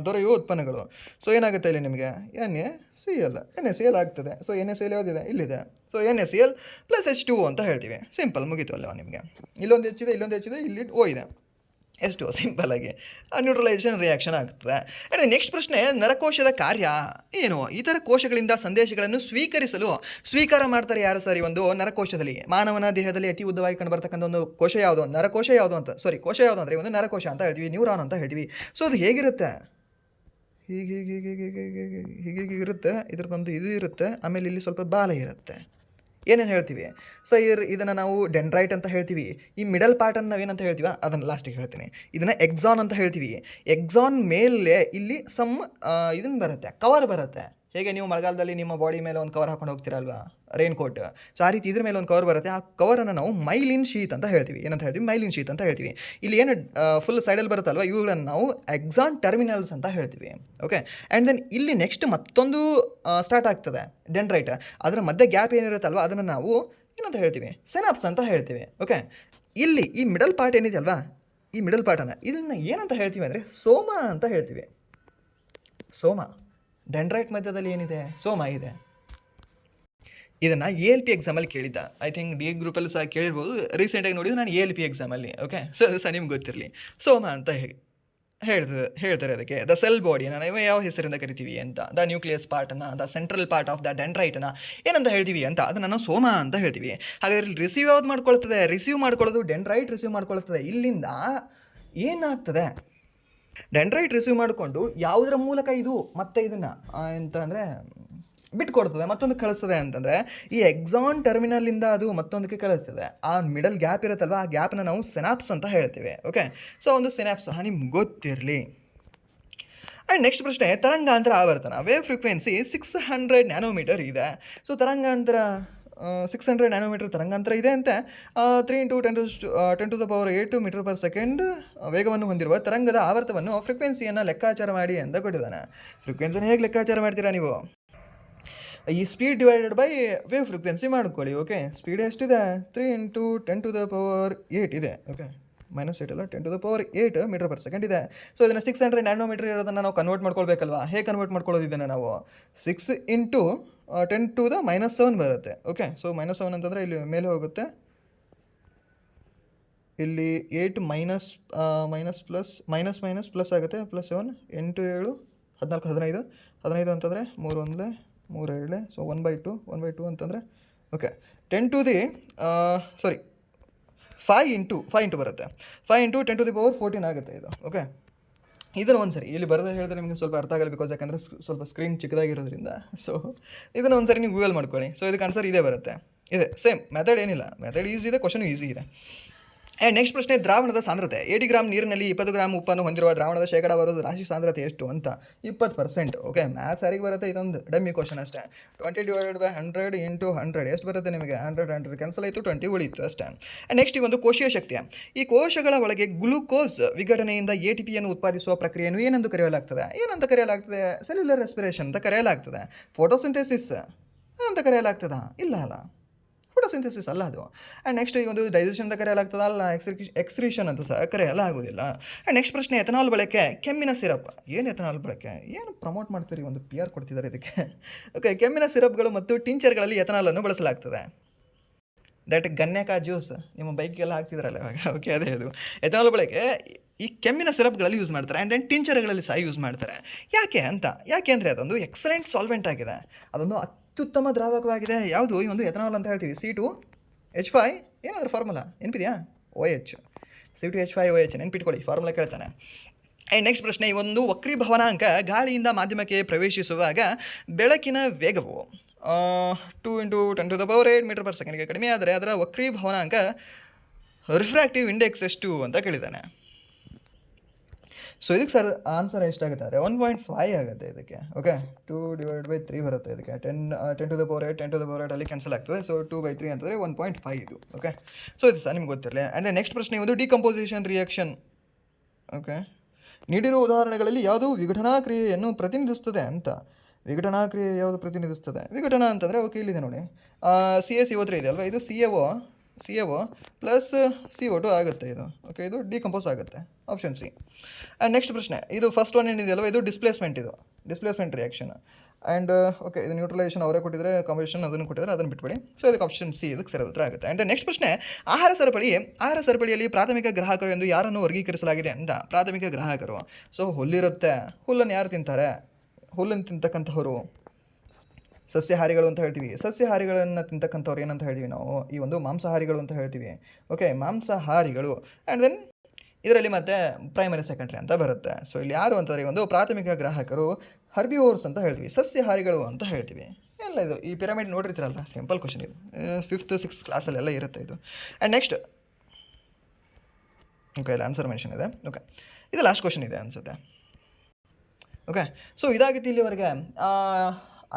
ದೊರೆಯುವ ಉತ್ಪನ್ನಗಳು. ಸೊ ಏನಾಗುತ್ತೆ ಇಲ್ಲಿ ನಿಮಗೆ? NaCl ಆಗ್ತದೆ. ಸೊ NaCl ಯಾವುದಿದೆ? ಇಲ್ಲಿದೆ. ಸೊ NaCl ಪ್ಲಸ್ H2O ಅಂತ ಹೇಳ್ತೀವಿ. ಸಿಂಪಲ್, ಮುಗೀತು ಅಲ್ವಾ ನಿಮಗೆ? ಇಲ್ಲೊಂದು ಹೆಚ್ಚಿದೆ, ಇಲ್ಲಿ O ಇದೆ, ಎಷ್ಟು ಸಿಂಪಲ್ಲಾಗಿ ನ್ಯೂಟ್ರಲೈಸೇಷನ್ ರಿಯಾಕ್ಷನ್ ಆಗ್ತದೆ. ಆ್ಯಂಡ್ ನೆಕ್ಸ್ಟ್ ಪ್ರಶ್ನೆ, ನರಕೋಶದ ಕಾರ್ಯ ಏನು? ಇತರ ಕೋಶಗಳಿಂದ ಸಂದೇಶಗಳನ್ನು ಸ್ವೀಕಾರ ಮಾಡ್ತಾರೆ ಯಾರು ಸರ್ ಈ ಒಂದು ನರಕೋಶದಲ್ಲಿ? ಮಾನವನ ದೇಹದಲ್ಲಿ ಅತಿ ಉದ್ದವಾಗಿ ಕಂಡುಬರ್ತಕ್ಕಂಥ ಒಂದು ಕೋಶ ಯಾವುದು? ಕೋಶ ಯಾವುದು ಅಂದರೆ ಒಂದು ನರಕೋಶ ಅಂತ ಹೇಳ್ತೀವಿ, ನ್ಯೂರಾನ್ ಅಂತ ಹೇಳ್ತೀವಿ. ಸೊ ಅದು ಹೇಗಿರುತ್ತೆ? ಹೀಗೆ ಇರುತ್ತೆ, ಇದ್ರದ್ದೊಂದು ಇದು ಇರುತ್ತೆ, ಆಮೇಲೆ ಇಲ್ಲಿ ಸ್ವಲ್ಪ ಬಾಲ ಇರುತ್ತೆ. ಏನೇನು ಹೇಳ್ತೀವಿ? ಸೊ ಇದನ್ನು ನಾವು ಡೆಂಡ್ರೈಟ್ ಅಂತ ಹೇಳ್ತೀವಿ. ಈ ಮಿಡಲ್ ಪಾರ್ಟನ್ನು ನಾವೇನಂತ ಹೇಳ್ತೀವ ಅದನ್ನು ಲಾಸ್ಟಿಗೆ ಹೇಳ್ತೀನಿ. ಇದನ್ನು ಎಕ್ಸಾನ್ ಅಂತ ಹೇಳ್ತೀವಿ. ಎಕ್ಸಾನ್ ಮೇಲೆ ಇಲ್ಲಿ ಇದನ್ನು ಬರುತ್ತೆ, ಕವರ್ ಬರುತ್ತೆ. ಹೇಗೆ ನೀವು ಮಳೆಗಾಲದಲ್ಲಿ ನಿಮ್ಮ ಬಾಡಿ ಮೇಲೆ ಒಂದು ಕವರ್ ಹಾಕೊಂಡು ಹೋಗ್ತೀರಲ್ವಾ, ರೈನ್ ಕೋಟ್. ಸೊ ಆ ರೀತಿ ಇದ್ರ ಮೇಲೆ ಒಂದು ಕವರ್ ಬರುತ್ತೆ. ಆ ಕವರನ್ನು ನಾವು ಮೈಲಿನ್ ಶೀತ್ ಅಂತ ಹೇಳ್ತೀವಿ. ಏನಂತ ಹೇಳ್ತೀವಿ? ಮೈಲಿನ್ ಶೀತ್ ಅಂತ ಹೇಳ್ತೀವಿ. ಇಲ್ಲಿ ಏನು ಫುಲ್ ಸೈಡಲ್ಲಿ ಬರುತ್ತಲ್ವ, ಇವುಗಳನ್ನು ನಾವು ಎಕ್ಸಾನ್ ಟರ್ಮಿನಲ್ಸ್ ಅಂತ ಹೇಳ್ತೀವಿ. ಓಕೆ, ಆ್ಯಂಡ್ ದೆನ್ ಇಲ್ಲಿ ನೆಕ್ಸ್ಟ್ ಮತ್ತೊಂದು ಸ್ಟಾರ್ಟ್ ಆಗ್ತದೆ ಡೆಂಡ್ರೈಟ್. ಅದರ ಮಧ್ಯೆ ಗ್ಯಾಪ್ ಏನಿರುತ್ತಲ್ವ ಅದನ್ನು ನಾವು ಏನಂತ ಹೇಳ್ತೀವಿ? ಸೆನಾಪ್ಸ್ ಅಂತ ಹೇಳ್ತೀವಿ. ಓಕೆ, ಇಲ್ಲಿ ಈ ಮಿಡಲ್ ಪಾರ್ಟ್ ಏನಿದೆ ಅಲ್ವಾ, ಈ ಮಿಡಲ್ ಪಾರ್ಟನ್ನು ಇದನ್ನು ಏನಂತ ಹೇಳ್ತೀವಿ ಅಂದರೆ ಸೋಮ ಅಂತ ಹೇಳ್ತೀವಿ. ಸೋಮ. ಡೆಂಡ್ರೈಟ್ ಮಧ್ಯದಲ್ಲಿ ಏನಿದೆ? ಸೋಮ ಇದೆ. ಇದನ್ನು ALP ಎಕ್ಸಾಮಲ್ಲಿ ಕೇಳಿದ್ದ. ಐ ಥಿಂಕ್ ಡಿ ಗ್ರೂಪಲ್ಲಿ ಸಹ ಕೇಳಿರ್ಬೋದು. ರೀಸೆಂಟಾಗಿ ನೋಡಿದ್ದು ನಾನು ALP ಎಕ್ಸಾಮಲ್ಲಿ. ಓಕೆ, ಸೊ ಅದು ಸಹ ನಿಮ್ಗೆ ಗೊತ್ತಿರಲಿ. ಸೋಮ ಅಂತ ಹೇಳ್ತಾರೆ ಅದಕ್ಕೆ. ದ ಸೆಲ್ ಬಾಡಿಯನ್ನು ನಾವು ಯಾವ ಹೆಸರಿಂದ ಕರಿತೀವಿ ಅಂತ? ದ ನ್ಯೂಕ್ಲಿಯಸ್ ಪಾರ್ಟನ್ನು, the central part of the ಡೆಂಡ್ರೈಟನ್ನು ಏನಂತ ಹೇಳ್ತೀವಿ ಅಂತ? ಅದನ್ನು ನಾವು ಸೋಮ ಅಂತ ಹೇಳ್ತೀವಿ. ಹಾಗಾದರೆ ಇಲ್ಲಿ ರಿಸೀವ್ ಯಾವ್ದು ಮಾಡ್ಕೊಳ್ತದೆ? ರಿಸೀವ್ ಮಾಡ್ಕೊಳ್ಳೋದು ಡೆಂಡ್ರೈಟ್ ರಿಸೀವ್ ಮಾಡ್ಕೊಳ್ತದೆ. ಇಲ್ಲಿಂದ ಏನಾಗ್ತದೆ? ಡೆಂಡ್ರೈಟ್ ರಿಸೀವ್ ಮಾಡಿಕೊಂಡು ಯಾವುದರ ಮೂಲಕ ಇದು ಮತ್ತೆ ಇದನ್ನು ಎಂತ ಅಂದರೆ ಬಿಟ್ಕೊಡ್ತದೆ, ಮತ್ತೊಂದು ಕಳಿಸ್ತದೆ ಅಂತಂದರೆ ಈ ಎಕ್ಸಾನ್ ಟರ್ಮಿನಲ್ಲಿಂದ ಅದು ಮತ್ತೊಂದಕ್ಕೆ ಕಳಿಸ್ತದೆ. ಆ ಮಿಡಲ್ ಗ್ಯಾಪ್ ಇರುತ್ತಲ್ವ, ಆ ಗ್ಯಾಪನ್ನ ನಾವು ಸೆನಾಪ್ಸ್ ಅಂತ ಹೇಳ್ತೀವಿ. ಓಕೆ, ಸೊ ಒಂದು ಸೆನಾಪ್ಸ್ ಸಹ ನಿಮ್ಗೆ ಗೊತ್ತಿರಲಿ. ಆ್ಯಂಡ್ ನೆಕ್ಸ್ಟ್ ಪ್ರಶ್ನೆ, ತರಂಗಾಂತರ ಆವರ್ತನ ವೇವ್ ಫ್ರೀಕ್ವೆನ್ಸಿ 600 ನ್ಯಾನೋಮೀಟರ್ ಇದೆ. ಸೊ ತರಂಗಾಂತರ 600 ನ್ಯಾನೋಮೀಟರ್ ತರಂಗಾಂತರ ಇದೆ ಅಂತೆ. 3 × 10⁸ ಮೀಟರ್ ಪರ್ ಸೆಕೆಂಡ್ ವೇಗವನ್ನು ಹೊಂದಿರುವ ತರಂಗದ ಆವರ್ತವನ್ನು ಫ್ರೀಕ್ವೆನ್ಸಿಯನ್ನು ಲೆಕ್ಕಾಚಾರ ಮಾಡಿ ಅಂತ ಕೊಟ್ಟಿದ್ದಾನೆ. ಫ್ರೀಕ್ವೆನ್ಸಿನ ಹೇಗೆ ಲೆಕ್ಕಾಚಾರ ಮಾಡ್ತೀರಾ ನೀವು? ಈ speed divided by wave frequency ಮಾಡ್ಕೊಳ್ಳಿ. ಓಕೆ, ಸ್ಪೀಡ್ ಎಷ್ಟಿದೆ? 3 × 10⁸ ಇದೆ. ಓಕೆ, -8 ಅಲ್ಲ, 10⁸ ಮೀಟರ್ ಪರ್ ಸೆಕೆಂಡ್ ಇದೆ. ಸೊ ಇದನ್ನು 600 ನ್ಯಾನೋಮೀಟರ್ ಇರೋದನ್ನು ನಾವು ಕನ್ವರ್ಟ್ ಮಾಡ್ಕೊಳ್ಬೇಕಲ್ವಾ? ಹೇಗೆ ಕನ್ವರ್ಟ್ ಮಾಡ್ಕೊಳ್ಳೋದು ಇದನ್ನು ನಾವು? 6 × 10⁻⁷ ಬರುತ್ತೆ. ಓಕೆ, ಸೊ -7 ಅಂತಂದರೆ ಇಲ್ಲಿ ಮೇಲೆ ಹೋಗುತ್ತೆ, ಇಲ್ಲಿ 8 ಮೈನಸ್ ಪ್ಲಸ್ ಆಗುತ್ತೆ, +7 8 7 14 15 ಅಂತಂದರೆ 3 1 3 2, ಸೊ 1/2 ಅಂತಂದರೆ ಓಕೆ 5 ಇಂಟು ಬರುತ್ತೆ. 5 × 10⁻14 ಆಗುತ್ತೆ ಇದು. ಓಕೆ, ಇದನ್ನು ಒಂದು ಸರಿ ಇಲ್ಲಿ ಬರೋದು ಹೇಳಿದ್ರೆ ನಿಮಗೆ ಸ್ವಲ್ಪ ಅರ್ಥ ಆಗಲ್ಲ, ಬಿಕಾಸ್ ಯಾಕಂದರೆ ಸ್ವಲ್ಪ ಸ್ಕ್ರೀನ್ ಚಿಕ್ಕದಾಗಿರೋದ್ರಿಂದ. ಸೊ ಇದನ್ನು ಒಂದು ಸರಿ ನೀವು ಗೂಗಲ್ ಮಾಡ್ಕೊಳ್ಳಿ. ಸೊ ಇದಕ್ಕೆ ಆನ್ಸರ್ ಇದೇ ಬರುತ್ತೆ. ಇದೆ ಸೇಮ್ ಮೆಥಡ್, ಏನಿಲ್ಲ, ಮೆಥಡ್ ಈಸಿ ಇದೆ, ಕ್ವಶನ್ ಈಸಿ ಇದೆ. ಆ್ಯಂಡ್ ನೆಕ್ಸ್ಟ್ ಪ್ರಶ್ನೆ, ದ್ರಾವಣದ ಸಾಂದ್ರತೆ 80 ಗ್ರಾಮ್ ನೀರಿನಲ್ಲಿ 20 ಗ್ರಾಮ್ ಉಪ್ಪನ್ನು ಹೊಂದಿರುವ ದ್ರಾವಣದ ಶೇಕಡಾವಾರು ರಾಶಿ ಸಾಂದ್ರತೆ ಎಷ್ಟು ಅಂತ? 20%. ಓಕೆ, ಮ್ಯಾಥ್ಸ್ ಯಾರಿಗೆ ಬರುತ್ತೆ? ಇದೊಂದು ಡಮ್ಮಿ ಕ್ವಶನ್ ಅಷ್ಟೇ. 20 / 100 × 100 ಎಷ್ಟು ಬರುತ್ತೆ ನಿಮಗೆ? 100 ಕ್ಯಾನ್ಸಲ್ ಆಯಿತು, 20 ಉಳಿಯಿತು ಅಷ್ಟೇ. ಆ್ಯಂಡ್ ನೆಕ್ಸ್ಟ್ ಈ ಒಂದು ಕೋಶೀಯ ಶಕ್ತಿ. ಈ ಕೋಶಗಳ ಒಳಗೆ ಗ್ಲೂಕೋಸ್ ವಿಘಟನೆಯಿಂದ ATPಯನ್ನು ಉತ್ಪಾದಿಸುವ ಪ್ರಕ್ರಿಯೆಯನ್ನು ಏನಂತ ಕರೆಯಲಾಗ್ತದೆ? ಸೆಲ್ಯುಲರ್ ರೆಸ್ಪಿರೇಷನ್ ಅಂತ ಕರೆಯಲಾಗ್ತದೆ. ಫೋಟೋಸಿಂಥೆಸಿಸ್ ಅಂತ ಕರೆಯಲಾಗ್ತದಾ? ಇಲ್ಲ ಅಲ್ಲ, ಫೋಟೋಸಿಂಥೆಸಿಸ್ ಅಲ್ಲ ಅದು. ಆ್ಯಂಡ್ ನೆಕ್ಸ್ಟ್ ಈ ಒಂದು ಡೈಜೆಷನ್ ಅಂತ ಕರೆಯಲಾಗ್ತದೆ, ಅಲ್ಲ ಎಕ್ಸ್ಕ್ರೀಷನ್ ಅಂತ ಸಹ ಕರೆಯಲಾಗುವುದಿಲ್ಲ. ಆ್ಯಂಡ್ ನೆಕ್ಸ್ಟ್ ಪ್ರಶ್ನೆ, ಎಥನಾಲ್ ಬಳಕೆ ಕೆಮ್ಮಿನ ಸಿರಪ್. ಏನು ಎಥನಾಲ್ ಬಳಕೆ? ಏನು ಪ್ರಮೋಟ್ ಮಾಡ್ತೀರಿ? ಒಂದು PR ಕೊಡ್ತಿದ್ದಾರೆ ಇದಕ್ಕೆ. ಓಕೆ, ಕೆಮ್ಮಿನ ಸಿರಪ್ಗಳು ಮತ್ತು ಟಿಂಚರ್ಗಳಲ್ಲಿ ಎಥನಾಲನ್ನು ಬಳಸಲಾಗ್ತದೆ. ದಟ್ ಗನ್ಯಕ ಜ್ಯೂಸ್ ನಿಮ್ಮ ಬೈಕಿಗೆಲ್ಲ ಹಾಕ್ತಿದ್ರಲ್ಲ ಇವಾಗ. ಓಕೆ, ಅದೇ ಅದು ಎಥನಾಲ್ ಬಳಕೆ ಈ ಕೆಮ್ಮಿನ ಸಿರಪ್ಗಳಲ್ಲಿ ಯೂಸ್ ಮಾಡ್ತಾರೆ ಆ್ಯಂಡ್ ದೆನ್ ಟಿಂಚರ್ಗಳಲ್ಲಿ ಸಹ ಯೂಸ್ ಮಾಡ್ತಾರೆ. ಯಾಕೆ ಅಂದರೆ ಅದೊಂದು ಎಕ್ಸಲೆಂಟ್ ಸಾಲ್ವೆಂಟ್ ಆಗಿದೆ, ಅದೊಂದು ಅತ್ಯುತ್ತಮ ದ್ರಾವಕವಾಗಿದೆ. ಯಾವುದು ಈ ಒಂದು ಎಥನಾಲ್ ಅಂತ ಹೇಳ್ತೀವಿ, C2H5 ಏನಾದರೂ ಫಾರ್ಮುಲಾ ನೆನಪಿದೆಯಾ? OH, C2H5OH ನೆನ್ಪಿಟ್ಕೊಳ್ಳಿ, ಫಾರ್ಮುಲಾ ಕೇಳ್ತಾನೆ. ಆ್ಯಂಡ್ ನೆಕ್ಸ್ಟ್ ಪ್ರಶ್ನೆ, ಈ ಒಂದು ವಕ್ರೀಭವನಾಂಕ ಗಾಳಿಯಿಂದ ಮಾಧ್ಯಮಕ್ಕೆ ಪ್ರವೇಶಿಸುವಾಗ ಬೆಳಕಿನ ವೇಗವು 2 × 10⁸ ಮೀಟರ್/ಸೆಕೆಂಡ್ಗೆ ಕಡಿಮೆ ಆದರೆ ಅದರ ವಕ್ರೀಭವನಾಂಕ ರಿಫ್ರಾಕ್ಟಿವ್ ಇಂಡೆಕ್ಸ್ ಎಷ್ಟು ಅಂತ ಕೇಳಿದ್ದಾನೆ. ಸೊ ಇದಕ್ಕೆ ಸರ್ ಆನ್ಸರ್ ಎಷ್ಟಾಗುತ್ತೆ ಅಂದರೆ 1.5 ಆಗುತ್ತೆ ಇದಕ್ಕೆ. ಓಕೆ, 2/3 ಬರುತ್ತೆ ಇದಕ್ಕೆ. 10⁸ 10⁸ ಅಲ್ಲಿ ಕ್ಯಾನ್ಸಲ್ ಆಗ್ತದೆ. ಸೊ 2/3 ಅಂತಂದರೆ 1.5 ಇದು. ಓಕೆ, ಸೊ ಇದು ಸರ್ ನಿಮ್ಗೆ ಗೊತ್ತಿರಲಿ. ಆ್ಯಂಡ್ ನೆಕ್ಸ್ಟ್ ಪ್ರಶ್ನೆ, ಒಂದು ಡಿಕಂಪೋಸಿಷನ್ ರಿಯಾಕ್ಷನ್. ಓಕೆ, ನೀಡಿರುವ ಉದಾಹರಣೆಗಳಲ್ಲಿ ಯಾವುದು ವಿಘಟನಾ ಕ್ರಿಯೆಯನ್ನು ಪ್ರತಿನಿಧಿಸ್ತದೆ ಅಂತ. ವಿಘಟನಾ ಕ್ರಿಯೆ ಯಾವುದು ಪ್ರತಿನಿಧಿಸ್ತದೆ? ವಿಘಟನಾ ಅಂತಂದರೆ ಓಕೆ ಇಲ್ಲಿದೆ ನೋಡಿ, CaCO3 ಇದೆ ಅಲ್ವಾ, ಇದು CaO ಪ್ಲಸ್ CO2 ಆಗುತ್ತೆ ಇದು. ಓಕೆ, ಇದು ಡಿಕಂಪೋಸ್ ಆಗುತ್ತೆ, ಆಪ್ಷನ್ ಸಿ. ಆ್ಯಂಡ್ ನೆಕ್ಸ್ಟ್ ಪ್ರಶ್ನೆ, ಇದು ಫಸ್ಟ್ ಒನ್ ಏನಿದೆಯಲ್ವ, ಇದು ಡಿಸ್ಪ್ಲೇಸ್ಮೆಂಟ್ ರಿಯಾಕ್ಷನ್. ಆ್ಯಂಡ್ ಓಕೆ, ಇದು ನ್ಯೂಟ್ರಲೈಸೇಷನ್ ಅವರೇ ಕೊಟ್ಟಿದ್ದಾರೆ, ಕಾಂಬಿನೇಷನ್ ಅದನ್ನು ಕೊಟ್ಟಿದ್ದಾರೆ, ಅದನ್ನು ಬಿಟ್ಬಿಡಿ. ಸೊ ಇದಕ್ಕೆ ಆಪ್ಷನ್ ಸಿ ಇದಕ್ಕೆ ಸರಿ ಉತ್ತರ ಆಗುತ್ತೆ. ಆ್ಯಂಡ್ ನೆಕ್ಸ್ಟ್ ಪ್ರಶ್ನೆ, ಆಹಾರ ಸರಪಳಿಯಲ್ಲಿ ಪ್ರಾಥಮಿಕ ಗ್ರಾಹಕರು ಎಂದು ಯಾರನ್ನು ವರ್ಗೀಕರಿಸಲಾಗಿದೆ ಅಂತ. ಪ್ರಾಥಮಿಕ ಗ್ರಾಹಕರು, ಸೊ ಹುಲ್ಲಿರುತ್ತೆ, ಹುಲ್ಲನ್ನು ಯಾರು ತಿಂತಾರೆ? ಹುಲ್ಲನ್ನು ತಿಂತಕ್ಕಂಥವರು ಸಸ್ಯಾಹಾರಿಗಳು ಅಂತ ಹೇಳ್ತೀವಿ. ಸಸ್ಯಾಹಾರಿಗಳನ್ನು ತಿಂತಕ್ಕಂಥವ್ರು ಏನಂತ ಹೇಳ್ತೀವಿ ನಾವು? ಈ ಒಂದು ಮಾಂಸಾಹಾರಿಗಳು ಅಂತ ಹೇಳ್ತೀವಿ. ಓಕೆ, ಮಾಂಸಾಹಾರಿಗಳು. ಆ್ಯಂಡ್ ದೆನ್ ಇದರಲ್ಲಿ ಮತ್ತೆ ಪ್ರೈಮರಿ ಸೆಕೆಂಡ್ರಿ ಅಂತ ಬರುತ್ತೆ. ಸೊ ಇಲ್ಲಿ ಯಾರು ಅಂತಂದರೆ ಒಂದು ಪ್ರಾಥಮಿಕ ಗ್ರಾಹಕರು ಹರ್ಬಿವೋರ್ಸ್ ಅಂತ ಹೇಳ್ತೀವಿ, ಸಸ್ಯಾಹಾರಿಗಳು ಅಂತ ಹೇಳ್ತೀವಿ. ಎಲ್ಲ ಇದು ಈ ಪಿರಮಿಡ್ ನೋಡಿರ್ತೀರಲ್ಲ, ಸಿಂಪಲ್ ಕ್ವಶನ್ ಇದು, 5th 6th ಕ್ಲಾಸಲ್ಲೆಲ್ಲ ಇರುತ್ತೆ ಇದು. ಆ್ಯಂಡ್ ನೆಕ್ಸ್ಟ್ ಓಕೆ, ಇಲ್ಲಿ ಆನ್ಸರ್ ಮೆನ್ಷನ್ ಇದೆ. ಓಕೆ, ಇದು ಲಾಸ್ಟ್ ಕ್ವಶನ್ ಇದೆ ಅನಿಸುತ್ತೆ. ಓಕೆ, ಸೊ ಇದಾಗಿತ್ತು ಇಲ್ಲಿವರೆಗೆ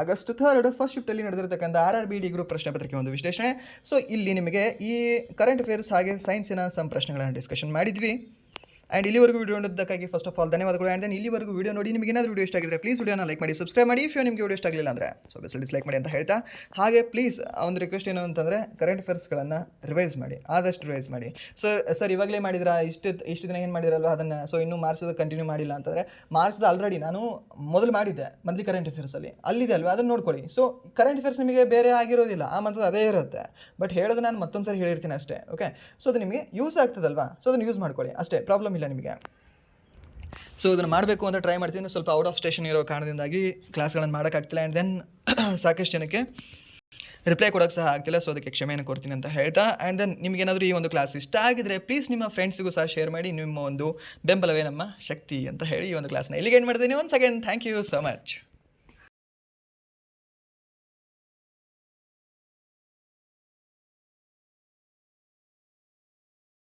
August 3rd ಫಸ್ಟ್ ಶಿಫ್ಟಲ್ಲಿ ನಡೆದಿರತಕ್ಕಂಥ RRB ಡಿ ಗ್ರೂಪ್ ಪ್ರಶ್ನೆ ಪತ್ರಿಕೆ ಒಂದು ವಿಶ್ಲೇಷಣೆ. ಸೊ ಇಲ್ಲಿ ನಿಮಗೆ ಈ ಕರೆಂಟ್ ಅಫೇರ್ಸ್ ಹಾಗೆ ಸೈನ್ಸಿನ ಸಮ್ ಪ್ರಶ್ನೆಗಳನ್ನು ಡಿಸ್ಕಷನ್ ಮಾಡಿದ್ವಿ. ಆ್ಯಂಡ್ ಇಲ್ಲಿವರೆಗೂ ವಿಡಿಯೋ ನೋಡಿದ್ದಕ್ಕಾಗಿ ಫಸ್ಟ್ ಆಫ್ ಆಲ್ ಧನ್ಯವಾದಗಳು. ಆ್ಯಂಡ್ ದೆನ್ ಇಲ್ಲಿವರೆಗೂ ವಿಡಿಯೋ ನೋಡಿ ನಿಮಗೆ ಏನಾದರೂ ವಿಡಿಯೋ ಇಷ್ಟ ಆಗಿದ್ರೆ ಪ್ಲೀಸ್ ವಿಡಿಯೋನ ಲೈಕ್ ಮಾಡಿ, ಸಬ್ಸ್ಕ್ರೈಬ್ ಮಾಡಿ. ಇಫ್ ನಿಮಗೆ ವಿಡಿಯೋ ಇಷ್ಟ ಆಗಲಿಲ್ಲ ಅಂದರೆ ಸೊ ಬೆಸ್ಟ್ ಡಿಸ್ಲೈಕ್ ಮಾಡಿ ಅಂತ ಹೇಳ್ತಾ, ಹಾಗೆ ಪ್ಲೀಸ್ ಒಂದು ರಿಕ್ವೆಸ್ಟ್ ಏನು ಅಂತಂದರೆ ಕರೆಂಟ್ ಅಫೇರ್ಸ್ಗಳನ್ನು ರಿವೈಸ್ ಮಾಡಿ, ಆದಷ್ಟು ರಿವೈಸ್ ಮಾಡಿ. ಸರ್ ಇವಾಗಲೇ ಮಾಡಿದ್ರೆ ಇಷ್ಟು ದಿನ ಏನು ಮಾಡಿರಲ್ವ ಅದನ್ನು, ಸೊ ಇನ್ನೂ ಮಾರ್ಚದ ಕಂಟಿನ್ಯೂ ಮಾಡಿಲ್ಲ ಅಂತಂದರೆ ಮಾರ್ಚ್ದ ಆಲ್ರೆಡಿ ನಾನು ಮೊದಲು ಮಾಡಿದ್ದೆ ಮಂತ್ಲಿ ಕರೆಂಟ್ ಅಫೇರ್ಸಲ್ಲಿ, ಅಲ್ಲಿದೆ ಅಲ್ವಾ, ಅದನ್ನು ನೋಡ್ಕೊಳ್ಳಿ. ಸೊ ಕರೆಂಟ್ ಅಫೇರ್ಸ್ ನಿಮಗೆ ಬೇರೆ ಆಗಿರೋದಿಲ್ಲ, ಆ ಮಂತ್ದ ಅದೇ ಇರುತ್ತೆ, ಬಟ್ ಹೇಳೋದು ನಾನು ಮತ್ತೊಂದು ಸರಿ ಹೇಳಿರ್ತೀನಿ ಅಷ್ಟೇ. ಓಕೆ, ಸೊ ಅದು ನಿಮಗೆ ಯೂಸ್ ಆಗ್ತದಲ್ವಾ, ಸೊ ಅದನ್ನು ಯೂಸ್ ಮಾಡ್ಕೊಳ್ಳಿ ಅಷ್ಟೇ, ಪ್ರಾಬ್ಲಮ್ ಇಲ್ಲ ನಿಮಗೆ. ಸೊ ಇದನ್ನು ಮಾಡಬೇಕು ಅಂತ ಟ್ರೈ ಮಾಡ್ತೀನಿ, ಸ್ವಲ್ಪ ಔಟ್ ಆಫ್ ಸ್ಟೇಷನ್ ಇರೋ ಕಾರಣದಿಂದಾಗಿ ಕ್ಲಾಸ್ಗಳನ್ನು ಮಾಡೋಕ್ಕಾಗ್ತಿಲ್ಲ. ಆ್ಯಂಡ್ ದೆನ್ ಸಾಕಷ್ಟು ಜನಕ್ಕೆ ರಿಪ್ಲೈ ಕೊಡೋಕ್ಕೆ ಸಹ ಆಗ್ತಿಲ್ಲ, ಸೊ ಅದಕ್ಕೆ ಕ್ಷಮೆಯನ್ನು ಕೊಡ್ತೀನಿ ಅಂತ ಹೇಳ್ತಾ. ಆ್ಯಂಡ್ ದೆನ್ ನಿಮಗೇನಾದರೂ ಈ ಒಂದು ಕ್ಲಾಸ್ ಇಷ್ಟ ಆಗಿದ್ರೆ ಪ್ಲೀಸ್ ನಿಮ್ಮ ಫ್ರೆಂಡ್ಸಿಗೂ ಸಹ ಶೇರ್ ಮಾಡಿ. ನಿಮ್ಮ ಒಂದು ಬೆಂಬಲವೇ ನಮ್ಮ ಶಕ್ತಿ ಅಂತ ಹೇಳಿ ಈ ಒಂದು ಕ್ಲಾಸ್ನ ಇಲ್ಲಿಗೆ ಏನು ಮಾಡ್ತೀನಿ. Once again thank you so much.